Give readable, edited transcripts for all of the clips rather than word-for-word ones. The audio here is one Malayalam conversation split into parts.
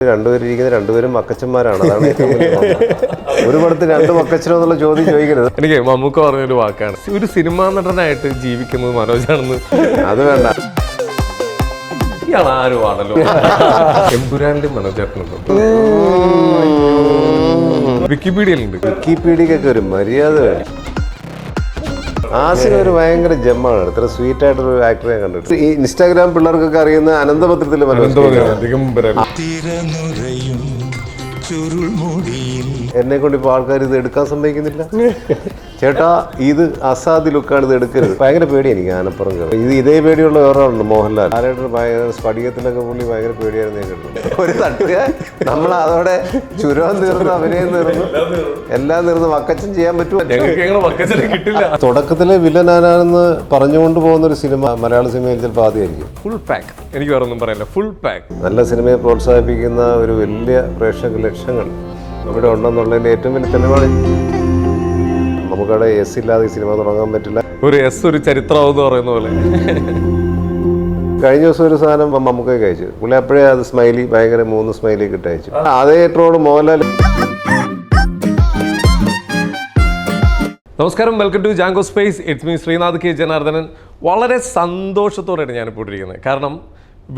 രണ്ടുപേരും ഇരിക്കുന്ന രണ്ടുപേരും മക്കച്ചന്മാരാണ്. അതാണ് ഏറ്റവും ഒരു പടത്തിൽ രണ്ട് മക്കച്ചനോ എന്നുള്ള ചോദ്യം ചോദിക്കരുത്. എനിക്ക് മമ്മൂക്ക പറഞ്ഞൊരു വാക്കാണ്, ഒരു സിനിമാ നടനായിട്ട് ജീവിക്കുന്നത് മനോജാണെന്ന്. അത് വേണ്ട, ഇയാൾ ആരും ആണല്ലോ. എമ്പുരാനിലും മനോജാട്ടനുണ്ട്, വിക്കിപീഡിയയിലുണ്ട്. വിക്കിപീഡിയക്കൊക്കെ ഒരു മര്യാദ വേണം. ആസിന് ഒരു ഭയങ്കര ജമ്മാണ്. ഇത്ര സ്വീറ്റ് ആയിട്ടൊരു ആക്ടറെ കണ്ടിട്ട് ഈ ഇൻസ്റ്റാഗ്രാം പിള്ളേർക്കൊക്കെ അറിയുന്ന അനന്തപത്രത്തിലെ എന്നെ കൊണ്ട് ഇപ്പൊ ആൾക്കാർ ഇത് എടുക്കാൻ സമ്മതിക്കുന്നില്ല. ചേട്ടാ ഇത് അസാദ് ലുക്കാണ്, ഇത് എടുക്കരുത്. ഭയങ്കര പേടി എനിക്ക് ആനപ്പുറം കയറി. ഇത് ഇതേ പേടിയുള്ള വേറെ ഉണ്ട്, മോഹൻലാൽ. ആരായിട്ട് ഭയങ്കര സ്ഫടികത്തിലൊക്കെ പുള്ളി ഭയങ്കര പേടിയായിരുന്നു. ഞാൻ കേട്ടു ഒരു തട്ടുക നമ്മൾ അതോടെ ചുരം തീർന്നു, അഭിനയം തീർന്നു, എല്ലാം തീർന്ന് വക്കച്ചൻ ചെയ്യാൻ പറ്റുമോ? തുടക്കത്തിലെ വില്ലനാണെന്ന് പറഞ്ഞുകൊണ്ട് പോകുന്ന ഒരു സിനിമ മലയാള സിനിമയിൽ ചിലപ്പോൾ ആദ്യമായിരിക്കും. Full pack. എനിക്ക് വേറെ ഒന്നും പറയാനില്ല, ഫുൾ പാക്ക്. നല്ല സിനിമയെ പ്രോത്സാഹിപ്പിക്കുന്ന ഒരു വലിയ പ്രേക്ഷക ലക്ഷങ്ങൾ ഇവിടെ ഉണ്ടെന്നുള്ളതിന്റെ ഏറ്റവും വലിയ തെളിവാണ്. നമുക്കവിടെ എസ് ഇല്ലാതെ ഈ സിനിമ തുടങ്ങാൻ പറ്റില്ല. ഒരു എസ് ഒരു ചരിത്രമാവെന്ന് പറയുന്ന പോലെ. കഴിഞ്ഞ ദിവസം ഒരു സാധനം മമ്മൂക്കയ്ക്ക് അയച്ചു. പുള്ളി അപ്പോഴേ അത് സ്മൈലി ഭയങ്കര 3 സ്മൈലി കിട്ടി അയച്ചു. അതേ ട്രോള് മോഹൻലാൽ. നമസ്കാരം, welcome to Jango space. It's me Sreenath K Janardhanan. വളരെ സന്തോഷത്തോടെയാണ് ഞാനിപ്പോൾ ഇരിക്കുന്നത്. കാരണം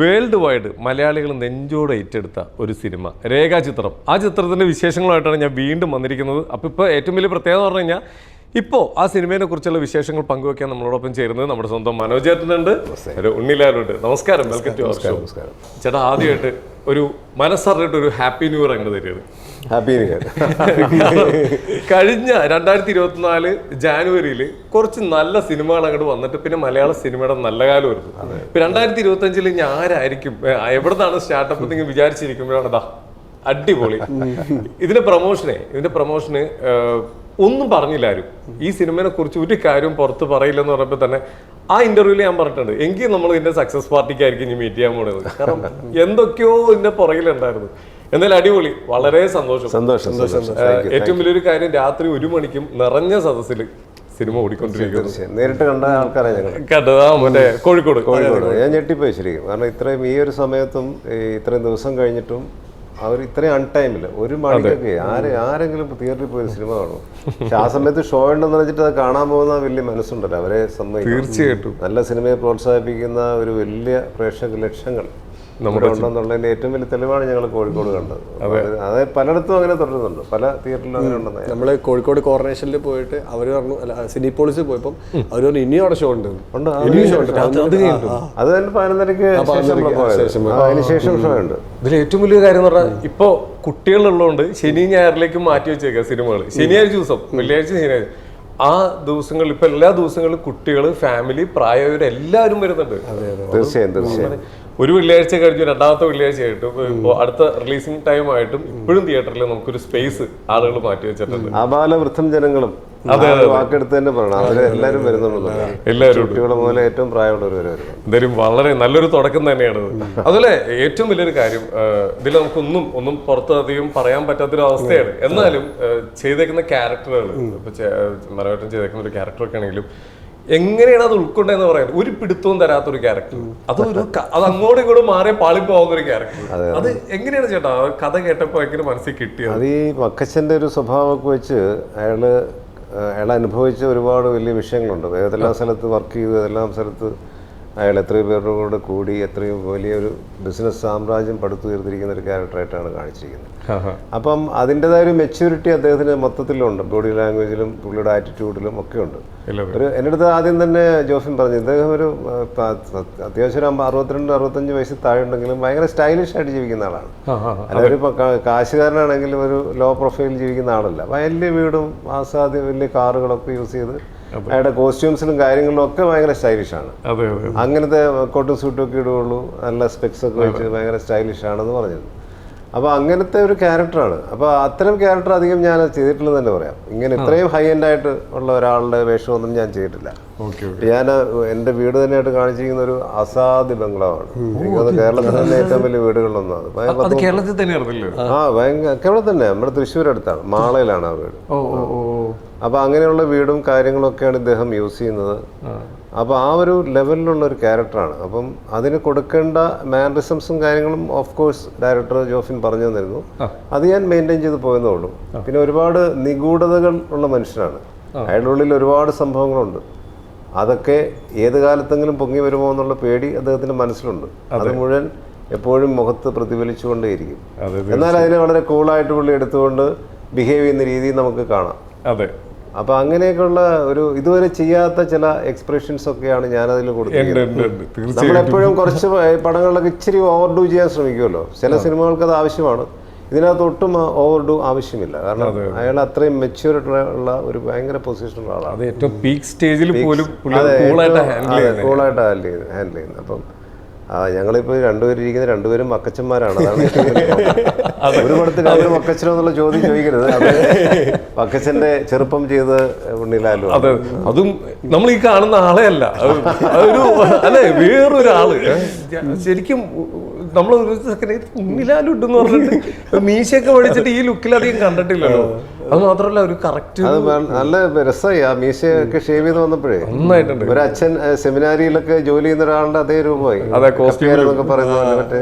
വേൾഡ് വൈഡ് മലയാളികൾ നെഞ്ചോടെ ഏറ്റെടുത്ത ഒരു സിനിമ രേഖാചിത്രം. ആ ചിത്രത്തിൻ്റെ വിശേഷങ്ങളുമായിട്ടാണ് ഞാൻ വീണ്ടും വന്നിരിക്കുന്നത്. അപ്പോൾ ഇപ്പോൾ ഏറ്റവും വലിയ പ്രത്യേകത എന്ന് പറഞ്ഞു കഴിഞ്ഞാൽ ഇപ്പോൾ ആ സിനിമയെ കുറിച്ചുള്ള വിശേഷങ്ങൾ പങ്കുവയ്ക്കാൻ നമ്മളോടൊപ്പം ചേരുന്നത് നമ്മുടെ സ്വന്തം മനോജ് ചേട്ടനുണ്ട്, ഒരു ഉണ്ണിലാലുണ്ട്. നമസ്കാരം, വെൽക്കം ടു അവർ ഷോ. നമസ്കാരം ചേട്ടാ. ആദ്യമായിട്ട് ഒരു മനസ്സറിഞ്ഞിട്ട് ഒരു ഹാപ്പി ന്യൂ ഇയർ അങ്ങനെ തരുന്നത്. Happy new year. കഴിഞ്ഞ 2024 ജാനുവരിയിൽ കുറച്ച് നല്ല സിനിമകൾ അങ്ങോട്ട് വന്നിട്ട് പിന്നെ മലയാള സിനിമയുടെ നല്ല കാലം വരുന്നു. ഇപ്പൊ 2025 ഞാൻ ആരായിരിക്കും, എവിടുന്നാണ് സ്റ്റാർട്ടപ്പ് നിങ്ങൾ വിചാരിച്ചിരിക്കുമ്പോഴാണ് ഇതാ അടിപൊളി. ഇതിന്റെ പ്രൊമോഷന് ഒന്നും പറഞ്ഞില്ല ആരും. ഈ സിനിമയെ കുറിച്ച് ഒരു കാര്യവും പുറത്ത് പറയില്ലെന്ന് പറഞ്ഞപ്പോൾ തന്നെ ആ ഇന്റർവ്യൂവിൽ ഞാൻ പറഞ്ഞിട്ടുണ്ട്, എങ്കിൽ നമ്മൾ ഇതിന്റെ സക്സസ് പാർട്ടിക്കായിരിക്കും ഇനി മീറ്റ് ചെയ്യാൻ പോണത്. കാരണം എന്തൊക്കെയോ ഇതിന്റെ പുറകിലുണ്ടായിരുന്നു. എന്തായാലും അടിപൊളി, വളരെ സന്തോഷം. ഏറ്റവും വലിയൊരു കാര്യം, രാത്രി 1 മണിക്കും നിറഞ്ഞ സദസ്സിൽ സിനിമ ഓടിക്കൊണ്ടിരിക്കുന്നു. നേരിട്ട് കണ്ട ആൾക്കാരെ ഞങ്ങൾ കണ്ടതാ മറ്റേ കോഴിക്കോട്. ഞാൻ ഞെട്ടിപ്പോയി ശരിക്കും. കാരണം ഇത്രയും ഈ ഒരു സമയത്തും ഇത്രയും ദിവസം കഴിഞ്ഞിട്ടും അവർ ഇത്രയും അൺടൈമില് 1 മണിക്കൊക്കെ ആരെങ്കിലും തിയേറ്ററിൽ പോയി സിനിമ കാണും. പക്ഷെ ആ സമയത്ത് ഷോ ഉണ്ടെന്ന് വെച്ചിട്ട് അത് കാണാൻ പോകുന്ന വലിയ മനസ്സുണ്ടല്ലോ, അവരെ സമ്മതിക്കും. തീർച്ചയായിട്ടും നല്ല സിനിമയെ പ്രോത്സാഹിപ്പിക്കുന്ന ഒരു വലിയ പ്രേക്ഷക ലക്ഷങ്ങൾ നമ്മുടെ ഉണ്ടെന്നുള്ളതിന്റെ ഏറ്റവും വലിയ തെളിവാണ് ഞങ്ങൾ കോഴിക്കോട് കണ്ടത്. അത് പലയിടത്തും അങ്ങനെ തുടരുന്നുണ്ട്, പല തിയേറ്ററിലും അങ്ങനെ ഉണ്ടെന്ന്. നമ്മള് കോഴിക്കോട് കോർണേഷനിൽ പോയിട്ട് അവര് പറഞ്ഞു, അല്ല സിറ്റി പോളിസിൽ പോയപ്പോൾ അവര് പറഞ്ഞു ഇനിയും അവിടെ ഷോ ഉണ്ട്. അത് തന്നെ 11:30-ക്ക് അതിനുശേഷം ഷോ ഉണ്ട്. ഇതിൽ ഏറ്റവും വലിയ കാര്യം എന്ന് പറഞ്ഞാൽ ഇപ്പൊ കുട്ടികളുള്ളതുകൊണ്ട് ശനി ഞായറിലേക്ക് മാറ്റി വെച്ചേക്കാം സിനിമകൾ. ശനിയാഴ്ച ദിവസം, വെള്ളിയാഴ്ച, ശനിയാഴ്ച, ആ ദിവസങ്ങളിൽ ഇപ്പൊ എല്ലാ ദിവസങ്ങളിലും കുട്ടികൾ, ഫാമിലി, പ്രായവർ എല്ലാവരും വരുന്നുണ്ട്. തീർച്ചയായും ഒരു വെള്ളിയാഴ്ച കഴിഞ്ഞു, രണ്ടാമത്തെ വെള്ളിയാഴ്ച ആയിട്ടും ഇപ്പോൾ അടുത്ത റിലീസിംഗ് ടൈം ആയിട്ടും ഇപ്പോഴും തിയേറ്ററിൽ നമുക്കൊരു സ്പേസ് ആളുകൾ മാറ്റി വെച്ചിട്ടുണ്ട്. ആബാലവൃദ്ധം ജനങ്ങളും വാക്കെടുത്ത് തന്നെ പറയണം, അവര് എല്ലാവരും വരുന്നുണ്ട്. എല്ലാവരും കുട്ടികളെ മുതലേ ഏറ്റവും പ്രായമുള്ളവർ വരും. എന്തായാലും വളരെ നല്ലൊരു തുടക്കം തന്നെയാണ്. അതുപോലെ ഏറ്റവും വലിയൊരു കാര്യം, ഇതിൽ നമുക്കൊന്നും പുറത്തധികം പറയാൻ പറ്റാത്തൊരു അവസ്ഥയാണ്. എന്നാലും ചെയ്തേക്കുന്ന ക്യാരക്ടറുകൾ, ഇപ്പൊ മലയാളം ചെയ്തേക്കുന്ന ഒരു ക്യാരക്ടറൊക്കെ ആണെങ്കിലും എങ്ങനെയാണ് അത് ഉൾക്കൊണ്ടെന്ന് പറയാൻ ഒരു പിടുത്തവും തരാത്തൊരു ക്യാരക്ടർ. അത് അങ്ങോട്ടും ഇങ്ങോട്ടും മാറി പാളിപ്പോകുന്ന ഒരു ക്യാരക്ടർ. അത് എങ്ങനെയാണ് ചേട്ടാ കഥ കേട്ടപ്പോ എങ്ങനെ മനസ്സിൽ കിട്ടിയത്? അത് ഈ മക്കച്ചന്റെ ഒരു സ്വഭാവമൊക്കെ വെച്ച് അയാൾ അനുഭവിച്ച ഒരുപാട് വലിയ വിഷയങ്ങളുണ്ട്. ഏതെല്ലാം സ്ഥലത്ത് വർക്ക് ചെയ്തു, ഏതെല്ലാം സ്ഥലത്ത് അയാൾ എത്രയോ പേരുടെ കൂടെ കൂടി എത്രയും വലിയൊരു ബിസിനസ് സാമ്രാജ്യം പടുത്തുയർത്തിരിക്കുന്ന ഒരു ക്യാരക്ടറായിട്ടാണ് കാണിച്ചിരിക്കുന്നത്. അപ്പം അതിൻ്റെതായ ഒരു മെച്യൂരിറ്റി അദ്ദേഹത്തിന് മൊത്തത്തിലുണ്ട്. ബോഡി ലാംഗ്വേജിലും പുള്ളിയുടെ ആറ്റിറ്റ്യൂഡിലും ഒക്കെ ഉണ്ട്. എൻ്റെ അടുത്ത് ആദ്യം തന്നെ ജോഫിൻ പറഞ്ഞു, ഇദ്ദേഹം ഒരു അത്യാവശ്യം ഒരു 62-65 വയസ്സിൽ താഴെ ഉണ്ടെങ്കിലും ഭയങ്കര സ്റ്റൈലിഷ് ആയിട്ട് ജീവിക്കുന്ന ആളാണ്. അല്ലാതെ ഇപ്പോൾ കാശുകാരനാണെങ്കിലും ഒരു ലോ പ്രൊഫൈൽ ജീവിക്കുന്ന ആളല്ല. വലിയ വീടും ആസാദ്യം വലിയ കാറുകളൊക്കെ യൂസ് ചെയ്ത് അയാളുടെ കോസ്റ്റ്യൂംസിലും കാര്യങ്ങളിലും ഒക്കെ ഭയങ്കര സ്റ്റൈലിഷാണ്. അങ്ങനത്തെ കോട്ടും സൂട്ടും ഒക്കെ ഇടുകയുള്ളൂ, നല്ല സ്പെക്സ് ഒക്കെ വെച്ച് ഭയങ്കര സ്റ്റൈലിഷ് ആണെന്ന് പറഞ്ഞത്. അപ്പോൾ അങ്ങനത്തെ ഒരു ക്യാരക്ടറാണ്. അപ്പോൾ അത്തരം ക്യാരക്ടർ അധികം ഞാൻ ചെയ്തിട്ടില്ലെന്ന് തന്നെ പറയാം. ഇങ്ങനെ ഇത്രയും ഹൈ എൻഡ് ആയിട്ട് ഉള്ള ഒരാളുടെ വേഷമൊന്നും ഞാൻ ചെയ്തിട്ടില്ല. ഞാൻ എൻ്റെ വീട് തന്നെയായിട്ട് കാണിച്ചിരിക്കുന്ന ഒരു അസാദ് ബംഗ്ലാവാണ്. എനിക്ക് തോന്നുന്നു കേരളത്തിൽ തന്നെ ഏറ്റവും വലിയ വീടുകളിലൊന്നാണ്. കേരളത്തിൽ തന്നെ, നമ്മുടെ തൃശ്ശൂർ അടുത്താണ്, മാളയിലാണ് ആ വീട്. അപ്പോൾ അങ്ങനെയുള്ള വീടും കാര്യങ്ങളൊക്കെയാണ് ഇദ്ദേഹം യൂസ് ചെയ്യുന്നത്. അപ്പോൾ ആ ഒരു ലെവലിലുള്ള ഒരു ക്യാരക്ടറാണ്. അപ്പം അതിന് കൊടുക്കേണ്ട മാനറിസംസും കാര്യങ്ങളും ഓഫ് കോഴ്സ് ഡയറക്ടർ ജോഫിൻ പറഞ്ഞു തന്നിരുന്നു. അത് ഞാൻ മെയിൻറ്റെയിൻ ചെയ്ത് പോയെന്നേ ഉള്ളൂ. പിന്നെ ഒരുപാട് നിഗൂഢതകൾ ഉള്ള മനുഷ്യനാണ്. അയാളുടെ ഉള്ളിൽ ഒരുപാട് സംഭവങ്ങളുണ്ട്. അതൊക്കെ ഏത് കാലത്തെങ്കിലും പൊങ്ങി വരുമോ എന്നുള്ള പേടി അദ്ദേഹത്തിൻ്റെ മനസ്സിലുണ്ട്. അത് മുഴുവൻ എപ്പോഴും മുഖത്ത് പ്രതിഫലിച്ചുകൊണ്ടേയിരിക്കും. എന്നാൽ അതിനെ വളരെ കൂളായിട്ട് പുള്ളി എടുത്തുകൊണ്ട് ബിഹേവ് ചെയ്യുന്ന രീതി നമുക്ക് കാണാം. അതെ. അപ്പോൾ അങ്ങനെയൊക്കെയുള്ള ഒരു ഇതുവരെ ചെയ്യാത്ത ചില എക്സ്പ്രഷൻസ് ഒക്കെയാണ് ഞാനതിൽ കൊടുത്തിരിക്കുന്നത്. നമ്മളെപ്പോഴും കുറച്ച് പടങ്ങളിലൊക്കെ ഇച്ചിരി ഓവർഡു ചെയ്യാൻ ശ്രമിക്കുമല്ലോ. ചില സിനിമകൾക്ക് അത് ആവശ്യമാണ്. ഇതിനകത്ത് ഒട്ടും ഓവർഡു ആവശ്യമില്ല. കാരണം അയാൾ അത്രയും മെച്യൂരിറ്റുള്ള ഒരു ഭയങ്കര പൊസിഷനുള്ള ആളാണ്. ഏറ്റവും പീക്ക് സ്റ്റേജിൽ പോലും കൂളായിട്ട് ഹാൻഡിൽ ചെയ്യുന്നത്. അപ്പം ഞങ്ങളിപ്പോൾ രണ്ടുപേരിരിക്കുന്ന രണ്ടുപേരും മക്കച്ചന്മാരാണ്. അതാണ് ഒരു പടത്തിൽ രണ്ടും മക്കച്ചനോ എന്നുള്ള ചോദ്യം ചോദിക്കരുത്. അത് മക്കച്ചന്റെ ചെറുപ്പം ചെയ്ത് ഉണ്ണിലാലു. അതെ, അതും നമ്മൾ ഈ കാണുന്ന ആളെ അല്ല, ഒരു അല്ലെ വേറൊരാള്. ശരിക്കും നമ്മൾ ഒരു സെക്കൻഡ് ഉണ്ണിലാലു ഉണ്ടെന്ന് പറഞ്ഞിട്ട് മീശയൊക്കെ പഠിച്ചിട്ട് ഈ ലുക്കിൽ അധികം കണ്ടിട്ടില്ലല്ലോ. അത് മാത്രമല്ല ഒരു കറക്റ്റ് നല്ല രസമായി ആ മീശയൊക്കെ ഷേവ് ചെയ്ത് വന്നപ്പോഴേ നന്നായിട്ടുണ്ട്. ഒരു അച്ഛൻ സെമിനാരിയിലൊക്കെ ജോലി ചെയ്യുന്ന ഒരാളുടെ അതേ രൂപമായി. എന്നൊക്കെ പറയുന്നത്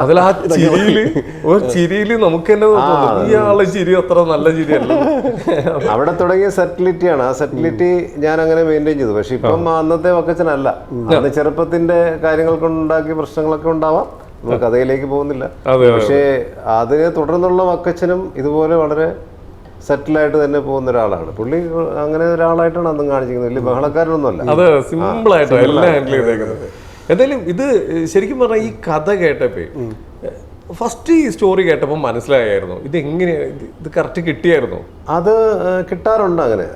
അതിൽ ആ ചിരിയില് ഒരു ചിരിയില് നമുക്ക് തന്നെ ഇയാളെ ചിരി അത്ര നല്ല ചിരിയല്ല. അവിടെ തുടങ്ങിയ സെറ്റിലിറ്റിയാണ്. ആ സെറ്റിലിറ്റി ഞാൻ അങ്ങനെ മെയിൻറ്റെയിൻ ചെയ്തു. പക്ഷെ ഇപ്പം അന്നത്തെ വക്കച്ചനല്ല. അന്ന് ചെറുപ്പത്തിന്റെ കാര്യങ്ങൾ കൊണ്ടുണ്ടാക്കിയ പ്രശ്നങ്ങളൊക്കെ ഉണ്ടാവാം. നമ്മൾ കഥയിലേക്ക് പോകുന്നില്ല. പക്ഷേ അതിനെ തുടർന്നുള്ള വക്കച്ചനും ഇതുപോലെ വളരെ സെറ്റിലായിട്ട് തന്നെ പോകുന്ന ഒരാളാണ് പുള്ളി. അങ്ങനെ ഒരാളായിട്ടാണ് അന്നും കാണിച്ചിരിക്കുന്നത്. വലിയ ബഹളക്കാരനൊന്നുമല്ല. അതെ, സിമ്പിൾ ആയിട്ടാണ് എല്ലാം ഹാൻഡിൽ ചെയ്തേക്കുന്നത്. എന്തായാലും ഇത് ശരിക്കും പറഞ്ഞാൽ ഈ കഥ കേട്ടപ്പോ ഫസ്റ്റ് ഈ സ്റ്റോറി കേട്ടപ്പോൾ മനസ്സിലായിരുന്നു ഇത് എങ്ങനെയാ, ഇത് കറക്റ്റ് കിട്ടിയായിരുന്നു? അത് കിട്ടാറുണ്ട് അങ്ങനെ.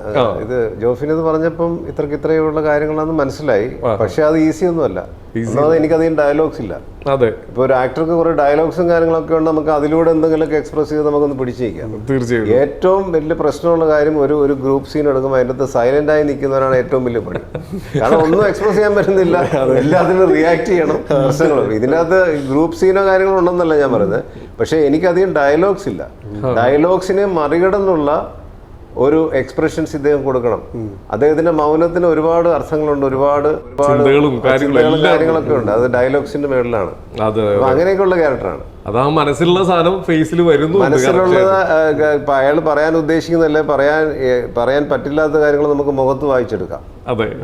ഇത് ജോഫിന് ഇത് പറഞ്ഞപ്പം ഇത്രയുള്ള കാര്യങ്ങളാണെന്ന് മനസ്സിലായി. പക്ഷെ അത് ഈസി ഒന്നുമല്ല. എനിക്കധികം ഡയലോഗ്സ് ഇല്ല. അതെ, ഇപ്പൊ ഒരു ആക്ടർക്ക് കുറെ ഡയലോഗ്സും കാര്യങ്ങളൊക്കെ ഉണ്ട്. നമുക്ക് അതിലൂടെ എന്തെങ്കിലുമൊക്കെ എക്സ്പ്രസ് ചെയ്ത് നമുക്കൊന്ന് പിടിച്ചേക്കാം. തീർച്ചയായും. ഏറ്റവും വലിയ പ്രശ്നമുള്ള കാര്യം ഒരു ഗ്രൂപ്പ് സീൻ എടുക്കുമ്പോൾ അതിൻ്റെ അകത്ത് സൈലന്റ് ആയി നിൽക്കുന്നവരാണ് ഏറ്റവും വലിയ പണി. കാരണം ഒന്നും എക്സ്പ്രസ് ചെയ്യാൻ പറ്റുന്നില്ല, എല്ലാത്തിനും റിയാക്ട് ചെയ്യണം. പ്രശ്നങ്ങളും ഇതിനകത്ത് ഗ്രൂപ്പ് സീനോ കാര്യങ്ങളോ ഉണ്ടെന്നല്ല ഞാൻ പറയുന്നത്. പക്ഷെ എനിക്കധികം ഡയലോഗ്സ് ഇല്ല. ഡയലോഗ്സിനെ മറികടന്നുള്ള ഒരു എക്സ്പ്രഷൻസ് ഇദ്ദേഹം കൊടുക്കണം. അദ്ദേഹത്തിന്റെ മൗനത്തിന് ഒരുപാട് അർത്ഥങ്ങളുണ്ട്, ഒരുപാട് കാര്യങ്ങളൊക്കെ ഉണ്ട്. അത് ഡയലോഗ്സിന്റെ മേളിലാണ്. അങ്ങനെയൊക്കെയുള്ള ക്യാരക്ടറാണ്. അതാ മനസ്സിലുള്ള സാധനം ഫേസിൽ വരുന്നു. മനസ്സിലുള്ളത് അയാൾ പറയാൻ ഉദ്ദേശിക്കുന്നതല്ലേ, പറയാൻ പറ്റില്ലാത്ത കാര്യങ്ങൾ നമുക്ക് മുഖത്ത് വായിച്ചെടുക്കാം.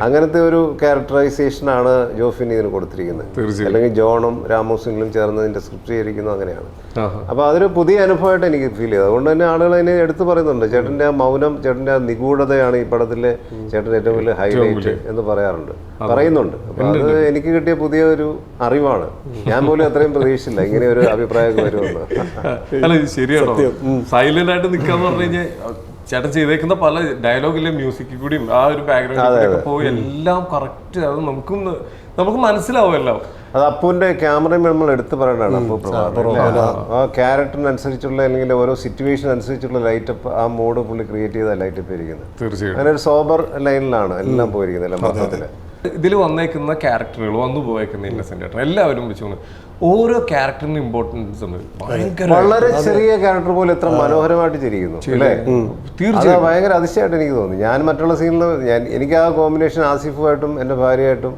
അങ്ങനത്തെ ഒരു ക്യാരക്ടറൈസേഷനാണ് ജോഫിൻ ഇതിന് കൊടുത്തിരിക്കുന്നത്. അല്ലെങ്കിൽ ജോണും രാമോസിംഗിലും ചേർന്ന് ഇതിന്റെ സ്ക്രിപ്റ്റ് ചെയ്തിരിക്കുന്നത് അങ്ങനെയാണ്. അപ്പൊ അതൊരു പുതിയ അനുഭവമായിട്ട് എനിക്ക് ഫീൽ ചെയ്തത്. അതുകൊണ്ട് തന്നെ ആളുകൾ അതിനെ എടുത്തു പറയുന്നുണ്ട്. ചേട്ടന്റെ ആ മൗനം, ചേട്ടന്റെ ആ നിഗൂഢതയാണ് ഈ പടത്തിലെ ചേട്ടൻ ഏറ്റവും വലിയ ഹൈലൈറ്റ് എന്ന് പറയുന്നുണ്ട്. അപ്പൊ അത് എനിക്ക് കിട്ടിയ പുതിയ ഒരു അറിവാണ്. ഞാൻ പോലും അത്രയും പ്രതീക്ഷിച്ചില്ല ഇങ്ങനെ ഒരു അഭിപ്രായമൊക്കെ വരുമെന്ന്. അല്ല, ശരിയാണോ? സൈലന്റ് ആയിട്ട് നിൽക്കാന്ന് പറഞ്ഞു കഴിഞ്ഞാൽ ചേട്ടൻ ചെയ്തേക്കുന്ന പല ഡയലോഗിലെ മ്യൂസിക്കിൽ കൂടിയും ആ ഒരു ബാക്ക്ഗ്രൗണ്ടിലൊക്കെ പോയി എല്ലാം കറക്റ്റ്. അത് നമുക്ക് മനസ്സിലാവും എല്ലാം. അത് അപ്പുവിന്റെ ക്യാമറയും നമ്മൾ എടുത്തു പറയണതാണ്. അപ്പു പ്രഭാകരൻ ആ ക്യാരക്ടറിനനുസരിച്ചുള്ള അല്ലെങ്കിൽ ഓരോ സിറ്റുവേഷൻ അനുസരിച്ചുള്ള ലൈറ്റപ്പ്, ആ മൂഡ് പുള്ളി ക്രിയേറ്റ് ചെയ്ത ലൈറ്റപ്പ് ഇരിക്കുന്നത്. തീർച്ചയായും അങ്ങനെ ഒരു സോബർ ലൈനിലാണ് എല്ലാം പോയിരിക്കുന്നത്. എല്ലാം മൊത്തത്തില് ഇതിൽ വന്നേക്കുന്ന ക്യാരക്ടറുകൾ, വന്നു പോയേക്കുന്ന ഇന്നസെന്റ് ഏട്ടൻ എല്ലാവരും വെച്ചു ഓരോ ക്യാരക്ടറിന് ഇമ്പോർട്ടൻസ് ഉണ്ട്. വളരെ ചെറിയ ക്യാരക്ടർ പോലും എത്ര മനോഹരമായിട്ട് ചിരിക്കുന്നു അല്ലേ? തീർച്ചയായും ഭയങ്കര അതിശയമായിട്ട് എനിക്ക് തോന്നി. ഞാൻ മറ്റുള്ള സീനിൽ എനിക്ക് ആ കോമ്പിനേഷൻ ആസിഫുമായിട്ടും എൻ്റെ ഭാര്യയായിട്ടും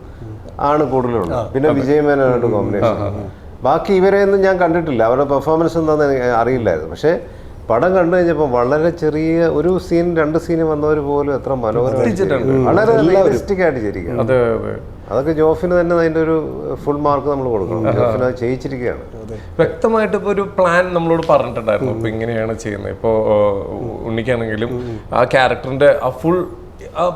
ആണ് കൂടുതലുള്ളത്. പിന്നെ വിജയ് മേനോനായിട്ട് കോമ്പിനേഷൻ. ബാക്കി ഇവരെയൊന്നും ഞാൻ കണ്ടിട്ടില്ല. അവരുടെ പെർഫോമൻസ് എന്താണെന്ന് അറിയില്ലായിരുന്നു. പക്ഷേ പടം കണ്ടു കഴിഞ്ഞപ്പോൾ വളരെ ചെറിയ ഒരു സീൻ, 2 സീന് വന്നവർ പോലും എത്ര മനോഹരമായിട്ട് വളരെ റിയലിസ്റ്റിക് ആയിട്ട് ശരിക്കും. അതൊക്കെ ജോഫിന് തന്നെ അതിന്റെ ഒരു ഫുൾ മാർക്ക് നമ്മൾ കൊടുക്കണം. ജോഫിന് അത് ചെയ്യിച്ചിരിക്കുകയാണ്. വ്യക്തമായിട്ട് ഇപ്പോൾ ഒരു പ്ലാൻ നമ്മളോട് പറഞ്ഞിട്ടുണ്ടായിരുന്നു. ഇപ്പൊ ഇങ്ങനെയാണ് ചെയ്യുന്നത്. ഇപ്പോൾ ഉണ്ണിക്കാണെങ്കിലും ആ ക്യാരക്ടറിന്റെ ആ ഫുൾ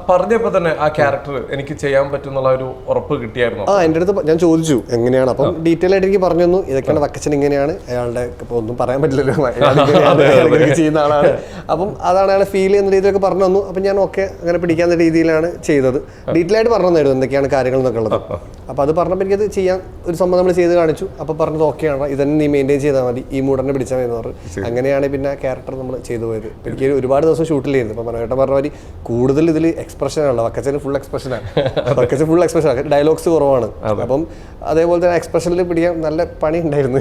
പറഞ്ഞപ്പോ തന്നെ ആ ക്യാരക്ടർ എനിക്ക് ചെയ്യാൻ പറ്റും എന്നുള്ള ഒരു ഉറപ്പ് കിട്ടിയായിരുന്നു. എൻ്റെ അടുത്ത് ഞാൻ ചോദിച്ചു എങ്ങനെയാണ്. അപ്പം ഡീറ്റെയിൽ ആയിട്ട് എനിക്ക് പറഞ്ഞു തന്നു. ഇതൊക്കെയാണ് വക്കച്ചൻ, ഇങ്ങനെയാണ് അയാളുടെ. ഇപ്പോൾ ഒന്നും പറയാൻ പറ്റില്ലല്ലോ, ചെയ്യുന്ന ആളാണ്. അപ്പം അതാണ് അയാളെ ഫീൽ ചെയ്യുന്ന രീതിയിലൊക്കെ പറഞ്ഞു തന്നു. അപ്പം ഞാൻ ഓക്കെ അങ്ങനെ പിടിക്കാവുന്ന രീതിയിലാണ് ചെയ്തത്. ഡീറ്റെയിൽ ആയിട്ട് പറഞ്ഞു തന്നായിരുന്നു എന്തൊക്കെയാണ് കാര്യങ്ങൾ എന്നൊക്കെ ഉള്ളത്. അപ്പോൾ അത് പറഞ്ഞപ്പോൾ എനിക്കത് ചെയ്യാൻ ഒരു സംഭവം നമ്മൾ ചെയ്ത് കാണിച്ചു. അപ്പോൾ പറഞ്ഞത് ഓക്കെയാണ്, ഇതന്നെ നീ മെയിൻറ്റെയിൻ ചെയ്താൽ മതി, ഈ മൂടനെ പിടിച്ചാൽ മതി എന്ന് പറഞ്ഞു. അങ്ങനെയാണ് പിന്നെ ആ ക്യാരക്ടർ നമ്മൾ ചെയ്തു പോയത്. എനിക്ക് ഒരുപാട് ദിവസം ഷൂട്ടിൽ ചെയ്യുന്നത്. അപ്പോൾ മനോഹരൻ പറഞ്ഞ മാതിരി കൂടുതൽ ഇതിൽ എക്സ്പ്രഷൻ ആണല്ലോ, വക്കച്ചന് ഫുൾ എക്സ്പ്രഷനാണ്, വക്കച്ചൻ ഫുൾ എക്സ്പ്രഷൻ, ഡയലോഗ്സ് കുറവാണ്. അപ്പം അതേപോലെ തന്നെ എക്സ്പ്രഷനിൽ പിടിക്കാൻ നല്ല പണി ഉണ്ടായിരുന്നു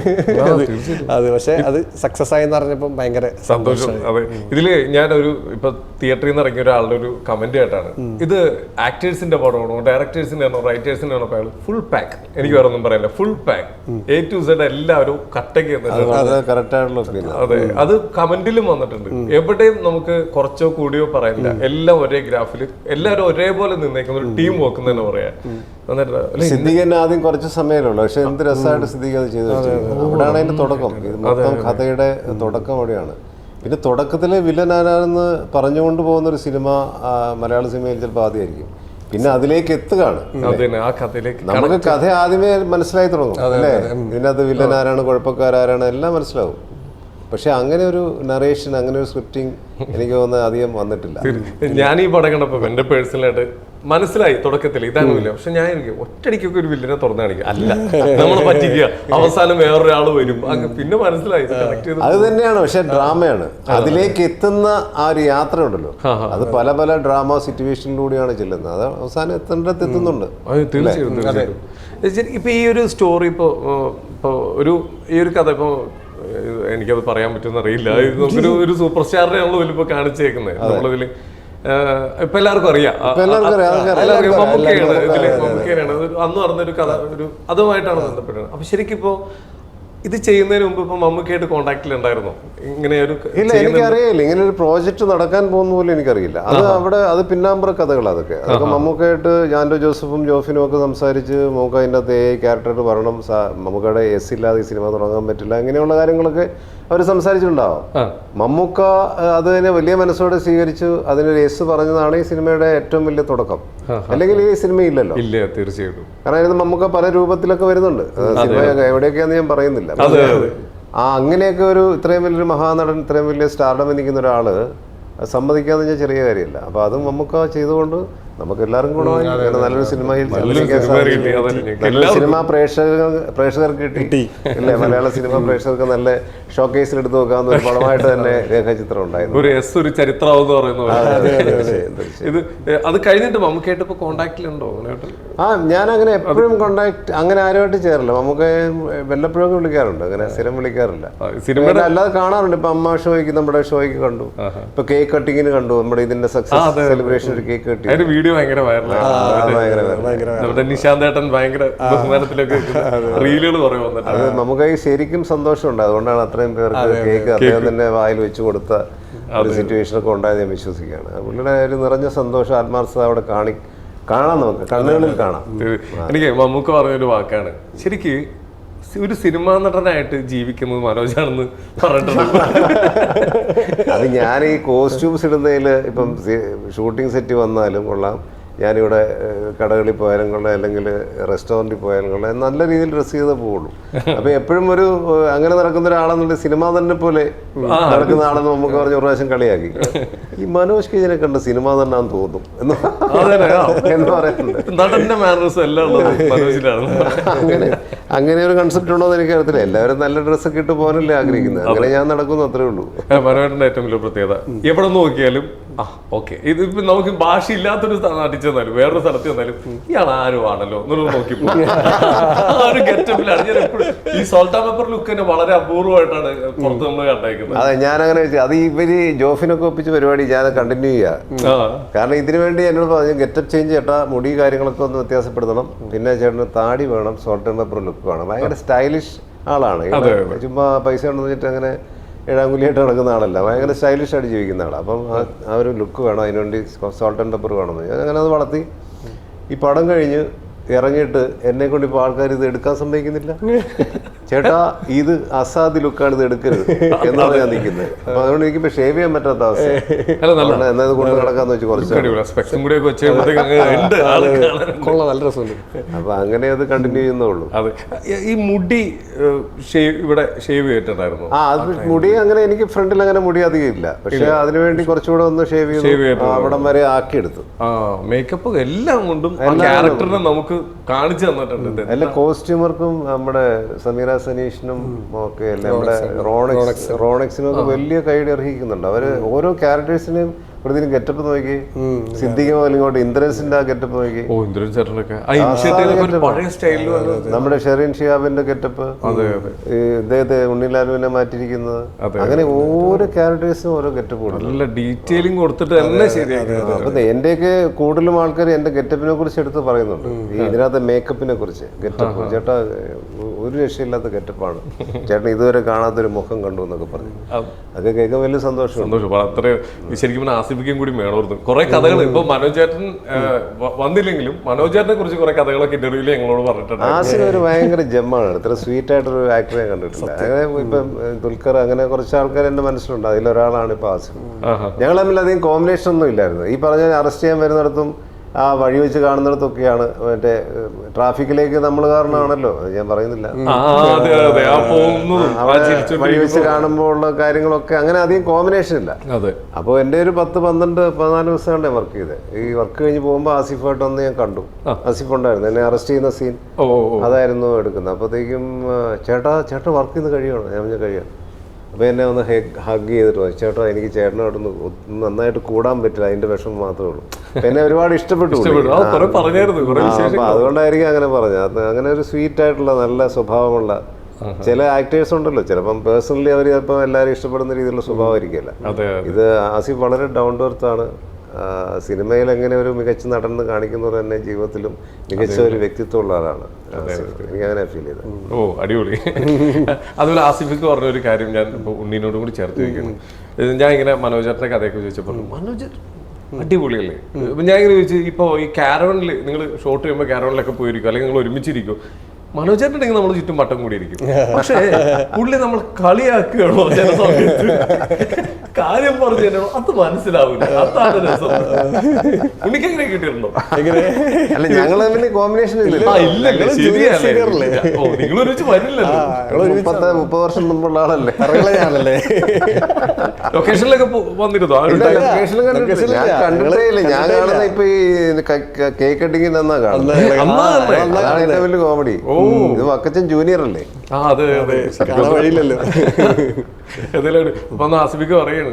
അത്. പക്ഷെ അത് സക്സസ് ആയെന്ന് പറഞ്ഞപ്പോൾ ഭയങ്കര സന്തോഷം. അതെ, ഇതില് ഞാനൊരു ഇപ്പൊ തിയേറ്ററിൽ നിന്ന് ഇറങ്ങിയ ഒരാളുടെ ഒരു കമന്റ് ആയിട്ടാണ്, ഇത് ആക്ടേഴ്സിന്റെ പടമാണോ ഡയറക്ടേഴ്സിന്റെ ആണോ റൈറ്റേഴ്സിന്റെ ആണോ അയാൾ ഫുൾ പാക്ക്, എനിക്ക് വേറെ ഒന്നും പറയാനില്ല, full pack A to Z എല്ലാവരും കട്ടയ്ക്ക്. അതെ, അത് കമന്റിലും വന്നിട്ടുണ്ട്. എവിടെയും നമുക്ക് കുറച്ചോ കൂടിയോ പറയാനില്ല, എല്ലാം ഒരേ ഗ്രാഫിൽ എല്ലാവരും ഒരേപോലെ നിന്നേക്കുന്ന ഒരു ടീം വർക്ക് തന്നെ പറയാ. സിദ്ദീഖിന് ആദ്യം കുറച്ച് സമയമല്ലോ, പക്ഷെ എന്ത് രസമായിട്ട് സിദ്ദീഖ് അത് ചെയ്തു വെച്ചിരിക്കുന്നത്. അവിടെയാണ് അതിന്റെ തുടക്കം. ഇത് മൊത്തം കഥയുടെ തുടക്കം അവിടെയാണ്. പിന്നെ തുടക്കത്തിലെ വില്ലൻ ആരാണെന്ന് പറഞ്ഞുകൊണ്ട് പോകുന്ന ഒരു സിനിമ മലയാള സിനിമയിൽ ചിലപ്പോൾ ആദ്യമായിരിക്കും. പിന്നെ അതിലേക്ക് എത്തുകയാണ്, നമുക്ക് കഥ ആദ്യമേ മനസ്സിലായി തുടങ്ങും അല്ലേ, ഇതിനകത്ത് വില്ലൻ ആരാണ്, കുഴപ്പക്കാരാരാണ് എല്ലാം മനസ്സിലാവും. പക്ഷെ അങ്ങനെ ഒരു നറേഷൻ, അങ്ങനെ ഒരു സ്ക്രിപ്റ്റിംഗ് എനിക്ക് തോന്നുന്നത് അധികം വന്നിട്ടില്ല. ഞാൻ ഈ പടം കണ്ടപ്പോ എന്റെ പേഴ്സണലായിട്ട് മനസ്സിലായി തുടക്കത്തിൽ ഇതാണില്ല. പക്ഷെ ഞാൻ ഒറ്റടിക്കൊക്കെ ഒരു വില്ലനെ തുറന്നു കാണിക്കുക അല്ല, നമ്മളെ പറ്റിക്കുക, അവസാനം വേറൊരാൾ വരും, പിന്നെ മനസ്സിലായി. അത് തന്നെയാണ്, പക്ഷെ ഡ്രാമയാണ്. അതിലേക്ക് എത്തുന്ന ആ ഒരു യാത്ര ഉണ്ടല്ലോ, അത് പല പല ഡ്രാമ സിറ്റുവേഷനിലൂടെയാണ് ചെല്ലുന്നത്. അത് അവസാനം എത്തേണ്ടത് എത്തുന്നുണ്ട്. തീർച്ചയായിട്ടും. ഇപ്പൊ ഈ ഒരു സ്റ്റോറി ഇപ്പൊ ഈ ഒരു കഥ ഇപ്പൊ എനിക്കത് പറയാൻ പറ്റുമെന്ന് അറിയില്ല. നമുക്കൊരു ഒരു സൂപ്പർ സ്റ്റാറിനെ നമ്മൾ വലിപ്പോ കാണിച്ചേക്കുന്നത് നമ്മളിതില് ഇപ്പൊ എല്ലാവർക്കും അറിയാം, മമ്മൂക്കയാണ് അന്ന് പറഞ്ഞൊരു കഥ, ഒരു അതുമായിട്ടാണ് ബന്ധപ്പെട്ടത്. അപ്പൊ ശരിക്കും ഇപ്പോ ഇത് ചെയ്യുന്നതിന് മുമ്പ് ഇപ്പൊ മമ്മൂക്കയായിട്ട് കോണ്ടാക്റ്റിൽ ഉണ്ടായിരുന്നോ ഇങ്ങനെ ഒരു? ഇല്ല, എനിക്കറിയില്ല. ഇങ്ങനെ ഒരു പ്രോജക്റ്റ് നടക്കാൻ പോകുന്ന പോലും എനിക്കറിയില്ല. അത് പിന്നാമ്പറ കഥകൾ. അതൊക്കെ മമ്മൂക്കയായിട്ട് ജാൻഡോ ജോസഫും ജോഫിനും ഒക്കെ സംസാരിച്ച് മമ്മൂക്ക അതിൻ്റെ അകത്ത് ക്യാരക്ടർ പറയണം, മമ്മൂക്കയുടെ എസ് ഇല്ലാതെ ഈ സിനിമ തുടങ്ങാൻ പറ്റില്ല, ഇങ്ങനെയുള്ള കാര്യങ്ങളൊക്കെ അവർ സംസാരിച്ചിട്ടുണ്ടാവും. മമ്മൂക്ക അത് തന്നെ വലിയ മനസ്സോടെ സ്വീകരിച്ചു, അതിനൊരു എസ് പറഞ്ഞതാണ് ഈ സിനിമയുടെ ഏറ്റവും വലിയ തുടക്കം. അല്ലെങ്കിൽ ഈ സിനിമ ഇല്ലല്ലോ. ഇല്ല, തീർച്ചയായിട്ടും. കാരണം ഇത് മമ്മൂക്ക പല രൂപത്തിലൊക്കെ വരുന്നുണ്ട്. സിനിമ എവിടെയൊക്കെയാണെന്ന് ഞാൻ പറയുന്നില്ല. അങ്ങനെയൊക്കെ ഒരു ഇത്രയും വലിയൊരു മഹാനടൻ, ഇത്രയും വലിയ സ്റ്റാർഡം നിൽക്കുന്ന ഒരാള് സമ്മതിക്കാന്ന് വെച്ചാൽ ചെറിയ കാര്യമില്ല. അപ്പൊ അത് മമ്മൂക്ക ചെയ്തുകൊണ്ട് നമുക്ക് എല്ലാവർക്കും ഗുണമായി. നല്ലൊരു സിനിമയിൽ നല്ലൊരു സിനിമ പ്രേക്ഷകർക്ക് കിട്ടി അല്ലേ. മലയാള സിനിമ പ്രേക്ഷകർക്ക് നല്ല ഷോക്കേസിൽ എടുത്ത് നോക്കാവുന്ന ഒരു പടമായിട്ട് തന്നെ രേഖാചിത്രം ഉണ്ടായിരുന്നു. ഒരു ചരിത്രം എന്ന് പറയുന്നത്. ഇത് അത് കഴിഞ്ഞിട്ട് മമ്മൂക്കായിട്ട് ഇപ്പൊ കോണ്ടാക്റ്റിലുണ്ടോ? ഞാൻ അങ്ങനെ എപ്പോഴും കോണ്ടാക്ട് അങ്ങനെ ആരുമായിട്ട് ചേരില്ല. നമുക്ക് വല്ലപ്പോഴും വിളിക്കാറുണ്ട്, അങ്ങനെ സ്ഥിരം വിളിക്കാറില്ല. സിനിമയുടെ അല്ലാതെ കാണാറുണ്ട്. ഇപ്പൊ അമ്മ ഷോയ്ക്ക്, നമ്മുടെ ഷോയ്ക്ക് കണ്ടു, ഇപ്പൊ കേക്ക് കട്ടിങ്ങിന് കണ്ടു, നമ്മുടെ ഇതിന്റെ സക്സസ് സെലിബ്രേഷൻ ഒരു കേക്ക് കട്ടിങ് വീഡിയോ ഭയങ്കര വൈറലായി. നിശാന്തേട്ടൻ ഭയങ്കര ബഹുമാനത്തിലൊക്കെ റീലുകൾ കുറെ വന്നിട്ട് അത് നമുക്ക് ശരിക്കും സന്തോഷമുണ്ട്. അതുകൊണ്ടാണ് അത്രയും പേർക്ക് കേക്ക് അദ്ദേഹം തന്നെ വായിൽ വെച്ച് കൊടുത്ത ഒരു സിറ്റുവേഷനൊക്കെ ഉണ്ടായത് ഞാൻ വിശ്വസിക്കുകയാണ്. പുള്ളിയുടെ ഒരു നിറഞ്ഞ സന്തോഷം, ആത്മാർത്ഥത അവിടെ കാണാം, നമുക്ക് കണ്ണുകളിൽ കാണാം. എനിക്ക് മമ്മൂക്ക പറഞ്ഞൊരു വാക്കാണ്, ശരിക്ക് ഒരു സിനിമാ നടനായിട്ട് ജീവിക്കുന്നത് മനോജാണെന്ന് പറഞ്ഞിട്ടുണ്ട്. അത് ഞാൻ ഈ കോസ്റ്റ്യൂംസ് ഇടുന്നതിൽ ഇപ്പം ഷൂട്ടിംഗ് സെറ്റ് വന്നാലും കൊള്ളാം, ഞാനിവിടെ കടകളിൽ പോയാലും കൊള്ളാം, അല്ലെങ്കിൽ റെസ്റ്റോറൻറ്റിൽ പോയാലും കൊള്ളാം, നല്ല രീതിയിൽ ഡ്രസ്സ് ചെയ്തേ പോവുള്ളൂ. അപ്പൊ എപ്പോഴും ഒരു അങ്ങനെ നടക്കുന്ന ഒരാളെന്നുള്ള സിനിമ തന്നെ പോലെ നടക്കുന്ന ആളെന്ന് നമുക്ക് പറഞ്ഞ ഒരു പ്രാവശ്യം കളിയാക്കി, ഈ മനോജ് കെജിനെ കണ്ട സിനിമ തന്നെയാന്ന് തോന്നും എന്ന് പറയുന്നുണ്ട്. അങ്ങനെ ഒരു കൺസെപ്റ്റ് ഉണ്ടോ എന്ന് എനിക്കറിയത്തില്ല. എല്ലാവരും നല്ല ഡ്രസ്സൊക്കെ ഇട്ട് പോകാനല്ലേ ആഗ്രഹിക്കുന്നത്. അങ്ങനെ ഞാൻ നടക്കുന്നു, അത്രേ ഉള്ളൂ. മനോജന്റെ ഏറ്റവും വലിയ പ്രത്യേകത എവിടെ നോക്കിയാലും ഓക്കെ, ഇത് ഇപ്പൊ നമുക്ക് ഭാഷ ഇല്ലാത്തൊരു നാട്ടിൽ ചെന്നാലും വേറൊരു സ്ഥലത്ത് ചെന്നാലും ഇയാൾ ആരും ആണല്ലോ എന്നൊരു നോക്കി ഒരു ഗെറ്റപ്പിലാണ്. ഞാൻ എപ്പോഴും ഈ സോൾട്ട് ആൻഡ് പെപ്പർ ലുക്ക് തന്നെ വളരെ അപൂർവമായിട്ടാണ് പുറത്ത് നമ്മൾ കണ്ടേക്കുന്നത്. അതെ, ഞാൻ അങ്ങനെ അത് ഇവര് ജോഫിനൊക്കെ ഒപ്പിച്ച പരിപാടി ഞാൻ കണ്ടിന്യൂ ചെയ്യാം. കാരണം ഇതിനു വേണ്ടി എന്നോട് പറഞ്ഞു, ഗെറ്റപ്പ് ചേഞ്ച് ചേട്ടാ, മുടി കാര്യങ്ങളൊക്കെ ഒന്ന് വ്യത്യാസപ്പെടുത്തണം, പിന്നെ ചേട്ടന് താടി വേണം, സോൾട്ട് ആൻഡ് പെപ്പർ ലുക്ക് വേണം. ഭയങ്കര സ്റ്റൈലിഷ് ആളാണ്. ചുമ്മാ പൈസ ഉണ്ടെന്ന് വെച്ചിട്ട് അങ്ങനെ ഏഴാങ്കുലിയായിട്ട് നടക്കുന്ന ആളല്ല, ഭയങ്കര സ്റ്റൈലിഷ് ആയിട്ട് ജീവിക്കുന്ന ആളാണ്. അപ്പം ആ ഒരു ലുക്ക് വേണം, അതിനുവേണ്ടി സോൾട്ട് ആൻഡ് പെപ്പർ വേണമെന്ന് ഞാൻ അങ്ങനെ അത് വളർത്തി. ഈ പടം കഴിഞ്ഞ് ഇറങ്ങിയിട്ട് എന്നെ കൊണ്ട് ഇപ്പോൾ ആൾക്കാർ ഇത് എടുക്കാൻ സമ്മതിക്കുന്നില്ല. ചേട്ടാ ഇത് അസാദ് ലുക്കാണ്, ഇത് എടുക്കരുത് എന്നാണ് ഞാൻ നിൽക്കുന്നത്. അപ്പൊ അതുകൊണ്ട് എനിക്കിപ്പോ ഷേവ് ചെയ്യാൻ പറ്റാത്ത അവസ്ഥ. എന്നത് കൊണ്ട് നടക്കാന്ന് വെച്ച് കുറച്ച് അപ്പൊ അങ്ങനെ അത് കണ്ടിന്യൂ ചെയ്യുന്നുള്ളൂ. ഈ മുടി ഇവിടെ ഷേവ് ചെയ്തിട്ടുണ്ടായിരുന്നു. അത് മുടി അങ്ങനെ എനിക്ക് ഫ്രണ്ടിൽ അങ്ങനെ മുടി അധികം ഇല്ല, പക്ഷെ അതിനുവേണ്ടി കുറച്ചുകൂടെ ഒന്ന് ഷേവ് ചെയ്ത് അവിടം വരെ ആക്കിയെടുത്തു. മേക്കപ്പ് എല്ലാം കൊണ്ടും ക്യാരക്ടറിനെ നമുക്ക് കാണിച്ചു തന്നിട്ടുണ്ട്. എല്ലാ കോസ്റ്റ്യൂമർക്കും നമ്മുടെ സമീറ സനീഷിനും ഒക്കെ അല്ലെ, നമ്മുടെ റോണക്സിനും ഒക്കെ വലിയ കൈയ്യടി അർഹിക്കുന്നുണ്ട്. അവര് ഓരോ ക്യാരക്ടേഴ്സിനെയും പ്രതിന് ഗെറ്റപ്പ് നോക്കി, സിദ്ദിഖ് മുതൽ ഇങ്ങോട്ട് ഇന്ദ്രൻസിന്റെ ആ ഗെറ്റപ്പ് നോക്കി, ഓ ഇന്ദ്രൻ ചേട്ടനൊക്കെ ആ ഇനിഷ്യേറ്റീവ് പഴയ സ്റ്റൈലിൽ നമ്മുടെ ഷെറിൻ ഷിയാബിന്റെ ഗെറ്റപ്പ്, ഇദ്ദേഹത്തെ ഉണ്ണിലാലുവിനെ മാറ്റിയിരിക്കുന്നത്, അങ്ങനെ ഓരോ ക്യാരക്ടേഴ്സും ഓരോ ഗെറ്റപ്പ് നല്ല ഡീറ്റെയിലിംഗ് കൊടുത്തിട്ട് എല്ലാം ശരിയാക്കി. അപ്പൊ എന്റെയൊക്കെ കൂടുതലും ആൾക്കാർ എന്റെ ഗെറ്റപ്പിനെ കുറിച്ച് എടുത്ത് പറയുന്നുണ്ട്, ഈ ഇതിനകത്തെ മേക്കപ്പിനെ കുറിച്ച്. ഗെറ്റപ്പ് ചേട്ടാ ഒരു രക്ഷയില്ലാത്ത ഗെറ്റപ്പാണ് ചേട്ടൻ, ഇതുവരെ കാണാത്തൊരു മുഖം കണ്ടു എന്നൊക്കെ പറഞ്ഞു. അതൊക്കെ കേൾക്കാൻ വലിയ സന്തോഷം. അത്ര ശരിക്കും ആസ്വദിക്കുകയും കൂടി വേണമായിരുന്നു. കുറെ കഥകൾ ഇപ്പൊ മനോജ് ചേട്ടൻ വന്നില്ലെങ്കിലും മനോജ് ചേട്ടനെ കുറിച്ച് കുറെ കഥകളൊക്കെ ഇന്റർവ്യൂല് ഞങ്ങളോട് പറഞ്ഞിട്ടുണ്ട്. ആസിഫ് ഒരു ഭയങ്കര ജമ്മാണ്, ഇത്ര സ്വീറ്റ് ആയിട്ടൊരു ആക്ടറെ കണ്ടിട്ടില്ല. അങ്ങനെ ഇപ്പം ദുൽഖർ അങ്ങനെ കുറച്ച് ആൾക്കാർ എന്റെ മനസ്സിലുണ്ട്, അതിലൊരാളാണ് ഇപ്പൊ ആസിഫ്. ഞങ്ങൾ തമ്മിൽ അധികം കോമ്പിനേഷൻ ഒന്നും ഇല്ലായിരുന്നു. ഈ പറഞ്ഞ അറസ്റ്റ് ചെയ്യാൻ വരുന്നിടത്തും ആ വഴി വെച്ച് കാണുന്നിടത്തൊക്കെയാണ് മറ്റേ ട്രാഫിക്കിലേക്ക് നമ്മൾ കാരണമാണല്ലോ, ഞാൻ പറയുന്നില്ല, വഴി വെച്ച് കാണുമ്പോൾ ഉള്ള കാര്യങ്ങളൊക്കെ അങ്ങനെ അധികം കോമ്പിനേഷൻ ഇല്ല. അപ്പോൾ എൻ്റെ ഒരു 10, 12, 14 ദിവസമാണ് വർക്ക് ചെയ്തത്. ഈ വർക്ക് കഴിഞ്ഞ് പോകുമ്പോൾ ആസിഫായിട്ടൊന്ന് ഞാൻ കണ്ടു. ആസിഫ് ഉണ്ടായിരുന്നു, എന്നെ അറസ്റ്റ് ചെയ്യുന്ന സീൻ അതായിരുന്നു എടുക്കുന്നത്. അപ്പോഴത്തേക്കും ചേട്ടാ വർക്ക് ചെയ്ത് കഴിയണം, ഞാൻ കഴിയാം. അപ്പോൾ എന്നെ ഒന്ന് ഹഗ് ചെയ്തിട്ട് പോയി, ചേട്ടാ എനിക്ക് ചേട്ടനോടൊന്ന് നന്നായിട്ട് കൂടാൻ പറ്റില്ല, അതിന്റെ വിഷമം മാത്രമേ ഉള്ളൂ. എന്നെ ഒരുപാട് ഇഷ്ടപ്പെട്ടു. അപ്പൊ അതുകൊണ്ടായിരിക്കും അങ്ങനെ പറഞ്ഞത്. അങ്ങനെ ഒരു സ്വീറ്റ് ആയിട്ടുള്ള നല്ല സ്വഭാവമുള്ള ചില ആക്ടേഴ്സ് ഉണ്ടല്ലോ, ചിലപ്പം പേഴ്സണലി അവർ ചിലപ്പോൾ എല്ലാവരും ഇഷ്ടപ്പെടുന്ന രീതിയിലുള്ള സ്വഭാവമായിരിക്കില്ല. ഇത് ആസിഫ് വളരെ ഡൗൺ ടു എർത്ത് ആണ്. സിനിമയിൽ എങ്ങനെ ഒരു മികച്ച നടന്ന് കാണിക്കുന്നവർ തന്നെ ജീവിതത്തിലും മികച്ച ഒരു വ്യക്തിത്വമുള്ള ആളാണ്. എനിക്ക് അങ്ങനെ ഫീൽ ചെയ്തത്. ഓ അടിപൊളി. അതുപോലെ ആസിഫിക്ക് പറഞ്ഞ ഒരു കാര്യം ഞാൻ ഇപ്പോൾ ഉണ്ണീനോടും കൂടി ചേർത്ത് വയ്ക്കുന്നു. ഞാൻ ഇങ്ങനെ മനോജേട്ടൻ്റെ കഥയൊക്കെ ചോദിച്ചപ്പോൾ മനോജ് അടിപൊളിയല്ലേ. ഞാൻ ഇങ്ങനെ ചോദിച്ചു, ഇപ്പോൾ ഈ കാരവനിൽ നിങ്ങൾ ഷോട്ട് ചെയ്യുമ്പോൾ കാരവനിലൊക്കെ പോയിരിക്കും, അല്ലെങ്കിൽ നിങ്ങൾ ഒരുമിച്ചിരിക്കും, മനോജേട്ടനെങ്കിൽ നമ്മൾ ചുറ്റും വട്ടം കൂടിയിരിക്കും. പക്ഷേ പുള്ളി നമ്മൾ കളിയാക്കുകയാണോ ചില സമയത്ത്, കാര്യം പറഞ്ഞു തരണോ, അത് മനസ്സിലാവില്ല. അതാണ് രസം. ഉണ്ണിക്ക് എങ്ങനെ കിട്ടിയിട്ടുണ്ടോ? അല്ല ഞങ്ങൾ തമ്മിൽ കോമ്പിനേഷൻ നിങ്ങൾ ഒരുമിച്ച് വരില്ലല്ലോ. 30 വർഷം മുമ്പുള്ള ആളല്ലേ, ലൊക്കേഷനിലൊക്കെ വന്നിരുന്നോ? ഞാൻ കണ്ടിട്ടേ ഇല്ല. ഞാൻ കാണുന്ന ഇപ്പൊ ഈ കേക്ക് കട്ടിങ്ങിന് എന്നാ കാണുന്നത്. അതാണ് ഏറ്റവും വലിയ കോമഡി. ഇത് വക്കച്ചൻ ജൂനിയർ അല്ലേ? വഴിയില്ലല്ലോ. ഏതായാലും ഇപ്പൊ ആസിഫിക്ക് പറയാണ്,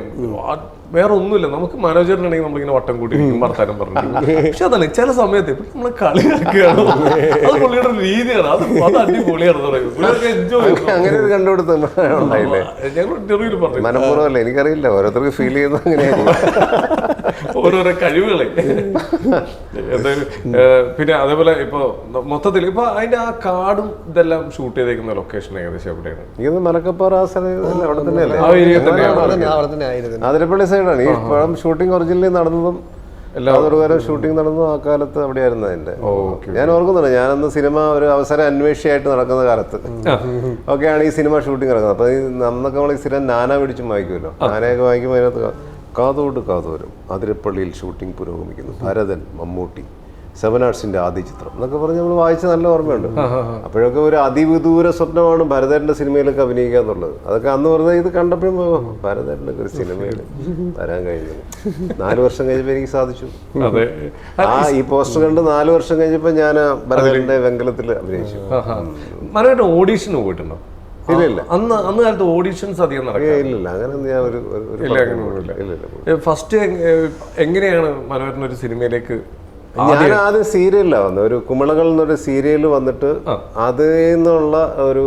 വേറെ ഒന്നുമില്ല, നമുക്ക് മനോജറിനാണെങ്കിൽ നമ്മളിങ്ങനെ വട്ടം കൂട്ടിയിരിക്കും, വർത്താനം പറഞ്ഞു. പക്ഷെ അതല്ല ചില സമയത്ത് നമ്മൾ കളിയാക്കുകയാണ്, അത് പുള്ളിയുടെ ഒരു രീതിയാണ്. അത് അടിപൊളിയാണെന്ന് പറയുന്നത്. അങ്ങനെ ഒരു കണ്ടുപിടുത്തം ഞങ്ങൾ ഇന്റർവ്യൂല് പറഞ്ഞു, മനഃപൂർവ്വമല്ല, എനിക്കറിയില്ല, ഓരോരുത്തർക്ക് ഫീൽ ചെയ്യുന്നത് അങ്ങനെയാണ്, ഓരോരോ കഴിവുകളെ. എന്തായാലും പിന്നെ അതേപോലെ ഇപ്പൊ മൊത്തത്തിൽ ഇപ്പൊ അതിന്റെ ആ കാടും ഇതെല്ലാം ഷൂട്ട് ചെയ്തേക്കുന്ന ലൊക്കേഷൻ ഏകദേശം എവിടെയാണ്? ഇത് മലക്കപ്പാറ അവിടെ തന്നെയല്ലേ? അതിരപ്പള്ളി സൈഡാണ്. ഈ പഴം ഷൂട്ടിംഗ് ഒറിജിനലി നടന്നതും എല്ലാവരും ഷൂട്ടിംഗ് നടന്നതും ആ കാലത്ത് അവിടെയായിരുന്നു അതിന്റെ. ഞാൻ ഓർക്കുന്നുണ്ട്, ഞാനന്ന് സിനിമ ഒരു അവസരം അന്വേഷിയായിട്ട് നടക്കുന്ന കാലത്ത് ഒക്കെയാണ് ഈ സിനിമ ഷൂട്ടിംഗ് നടക്കുന്നത്. അപ്പൊ അന്നൊക്കെ നമ്മൾ ഈ സ്ഥിരം നാന പിടിച്ചും വായിക്കുമല്ലോ. നാനയൊക്കെ വായിക്കുമ്പോൾ അതിനകത്ത് കാതോട് കാതോരം അതിരപ്പള്ളിയിൽ ഷൂട്ടിംഗ് പുരോഗമിക്കുന്നു, ഭരതൻ, മമ്മൂട്ടി, 7 ആർട്സിന്റെ ആദ്യ ചിത്രം എന്നൊക്കെ പറഞ്ഞ് നമ്മൾ വായിച്ച നല്ല ഓർമ്മയുണ്ട്. അപ്പോഴൊക്കെ ഒരു അതിവിദൂര സ്വപ്നമാണ് ഭരതന്റെ സിനിമയിലൊക്കെ അഭിനയിക്കുക എന്നുള്ളത്. അതൊക്കെ അന്ന് പറഞ്ഞാൽ ഇത് കണ്ടപ്പോഴും ഭരതന്റെ ഒരു സിനിമയിൽ വരാൻ കഴിഞ്ഞു. 4 വർഷം കഴിഞ്ഞപ്പോൾ എനിക്ക് സാധിച്ചു. ഈ പോസ്റ്റർ കണ്ട് 4 വർഷം കഴിഞ്ഞപ്പോൾ ഞാൻ ഭരതന്റെ വെങ്കലത്തിൽ അഭിനയിച്ചു. മനോജ് ഓഡീഷന് പോയിട്ടുണ്ടോ? ഇല്ല. അന്ന് കാലത്ത് ഓഡീഷൻസ് അധികം ഇല്ല, അങ്ങനെ ഞാൻ ഫസ്റ്റ് എങ്ങനെയാണ് മനോജ് ഒരു സിനിമയിലേക്ക്? ഞാൻ ആദ്യം സീരിയലിലാണ് വന്നത്. ഒരു കുമിളകൾ എന്നൊരു സീരിയൽ വന്നിട്ട് അതിൽ നിന്നുള്ള ഒരു